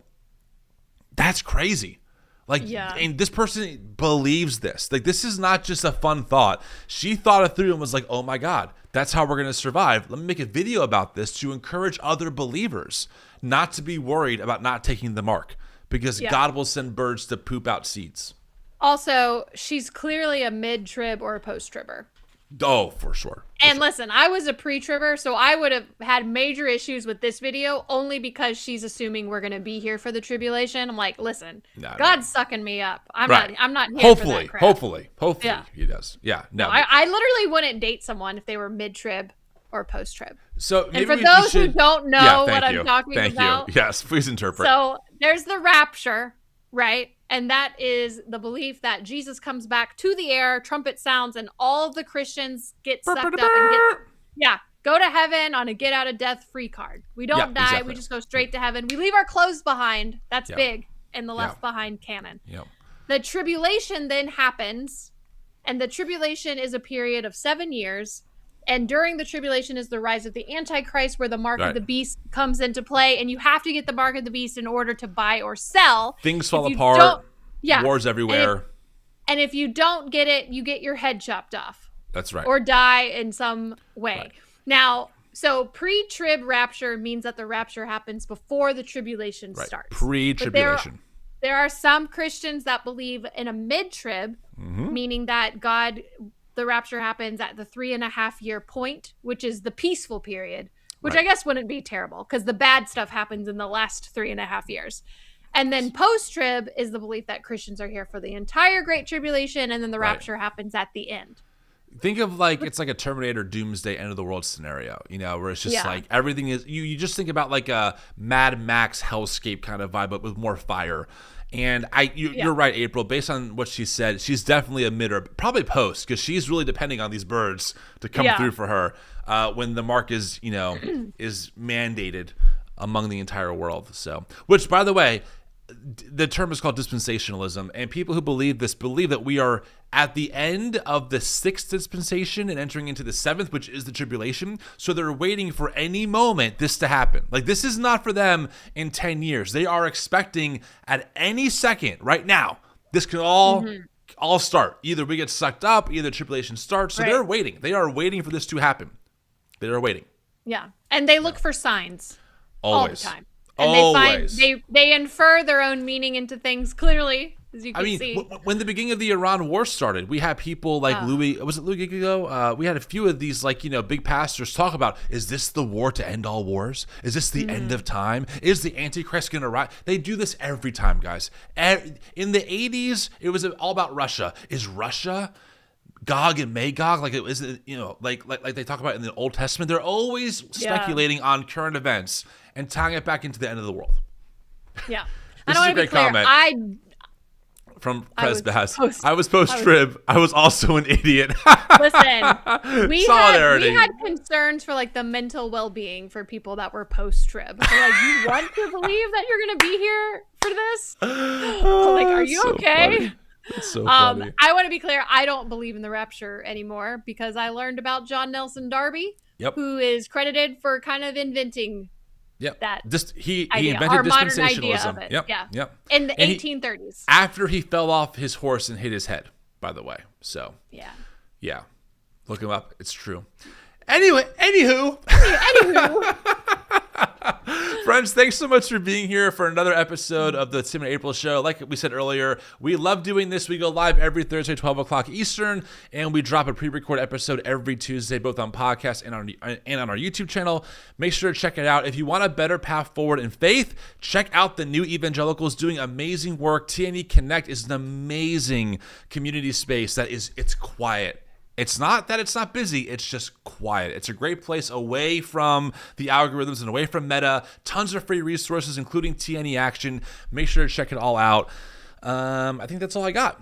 A: that's crazy. And this person believes this. Like, this is not just a fun thought. She thought it through and was like, oh my God, that's how we're going to survive. Let me make a video about this to encourage other believers not to be worried about not taking the mark, because God will send birds to poop out seeds.
B: Also, she's clearly a mid-trib or a post-tribber.
A: Oh, for sure.
B: And listen, I was a pre-tribber, so I would have had major issues with this video only because she's assuming we're going to be here for the tribulation. I'm like, listen, God's sucking me up. I'm not here for that crap.
A: Hopefully he does. Yeah, no.
B: I literally wouldn't date someone if they were mid-trib or post-trib.
A: So,
B: and for those who don't know what I'm talking about.
A: Thank you. Yes, please interpret.
B: So there's the rapture. right? And that is the belief that Jesus comes back to the air, trumpet sounds, and all of the Christians get sucked up and go to heaven on a get out of death free card. We don't die. Exactly. We just go straight to heaven. We leave our clothes behind. That's big in the left behind canon.
A: Yep.
B: The tribulation then happens, and the tribulation is a period of 7 years. And during the tribulation is the rise of the Antichrist, where the mark of the beast comes into play, and you have to get the mark of the beast in order to buy or sell.
A: Things fall apart. Wars everywhere.
B: And if you don't get it, you get your head chopped off.
A: That's right.
B: Or die in some way. Right. Now, so pre-trib rapture means that the rapture happens before the tribulation starts.
A: Pre-tribulation.
B: There are some Christians that believe in a mid-trib, meaning that the rapture happens at the 3.5 year point, which is the peaceful period, which I guess wouldn't be terrible because the bad stuff happens in the last 3.5 years. And then post-trib is the belief that Christians are here for the entire Great Tribulation, and then the rapture happens at the end.
A: Think of it's like a Terminator Doomsday End of the World scenario, where it's just like everything is, you just think about like a Mad Max hellscape kind of vibe, but with more fire. And you're right, April, based on what she said, she's definitely a mid or probably post, because she's really depending on these birds to come through for her when the mark is, is mandated among the entire world. So, which, by the way, the term is called dispensationalism, and people who believe this believe that we are at the end of the 6th dispensation and entering into the 7th, which is the tribulation. So they're waiting for any moment this to happen. Like, this is not for them in 10 years. They are expecting at any second right now, this can all start. Either we get sucked up, either tribulation starts. So they're waiting. They are waiting for this to happen. They are waiting.
B: Yeah. And they look for signs all the time.
A: And
B: they infer their own meaning into things clearly, as you can see.
A: When the beginning of the Iran war started, we had people like Louis Gigo? We had a few of these big pastors talk about, is this the war to end all wars? Is this the end of time? Is the Antichrist going to rise? They do this every time, guys. In the 80s, it was all about Russia. Is Russia Gog and Magog, like it was, like they talk about in the Old Testament? They're always speculating on current events and tying it back into the end of the world.
B: Yeah.
A: This is a great comment from Prez Bass. I was post-trib. I was also an idiot.
B: Listen, we had concerns for the mental well-being for people that were post-trib. So, you want to believe that you're going to be here for this? Are you okay?
A: Funny. It's so funny.
B: I want to be clear. I don't believe in the rapture anymore because I learned about John Nelson Darby, who is credited for kind of inventing that.
A: He
B: idea,
A: invented
B: our modern
A: dispensationalism.
B: Idea of it.
A: Yep.
B: In the 1830s.
A: After he fell off his horse and hit his head, by the way. So yeah. Look him up. It's true. Anywho. Friends, thanks so much for being here for another episode of the Tim and April Show. Like we said earlier, we love doing this. We go live every Thursday, 12 o'clock Eastern, and we drop a pre-record episode every Tuesday, both on podcast and on our YouTube channel. Make sure to check it out. If you want a better path forward in faith, check out the new Evangelicals doing amazing work. TNE Connect is an amazing community space it's quiet. It's not that it's not busy, it's just quiet. It's a great place away from the algorithms and away from Meta. Tons of free resources, including TNE Action. Make sure to check it all out. I think that's all I got.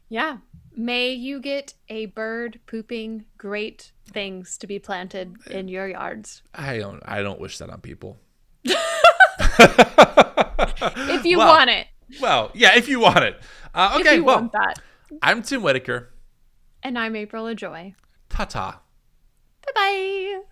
B: Yeah. May you get a bird pooping great things to be planted in your yards.
A: I don't wish that on people.
B: If you want it.
A: Well, yeah, if you want it. Okay,
B: if you want that.
A: I'm Tim Whitaker.
B: And I'm April Ajoy.
A: Ta-ta.
B: Bye-bye.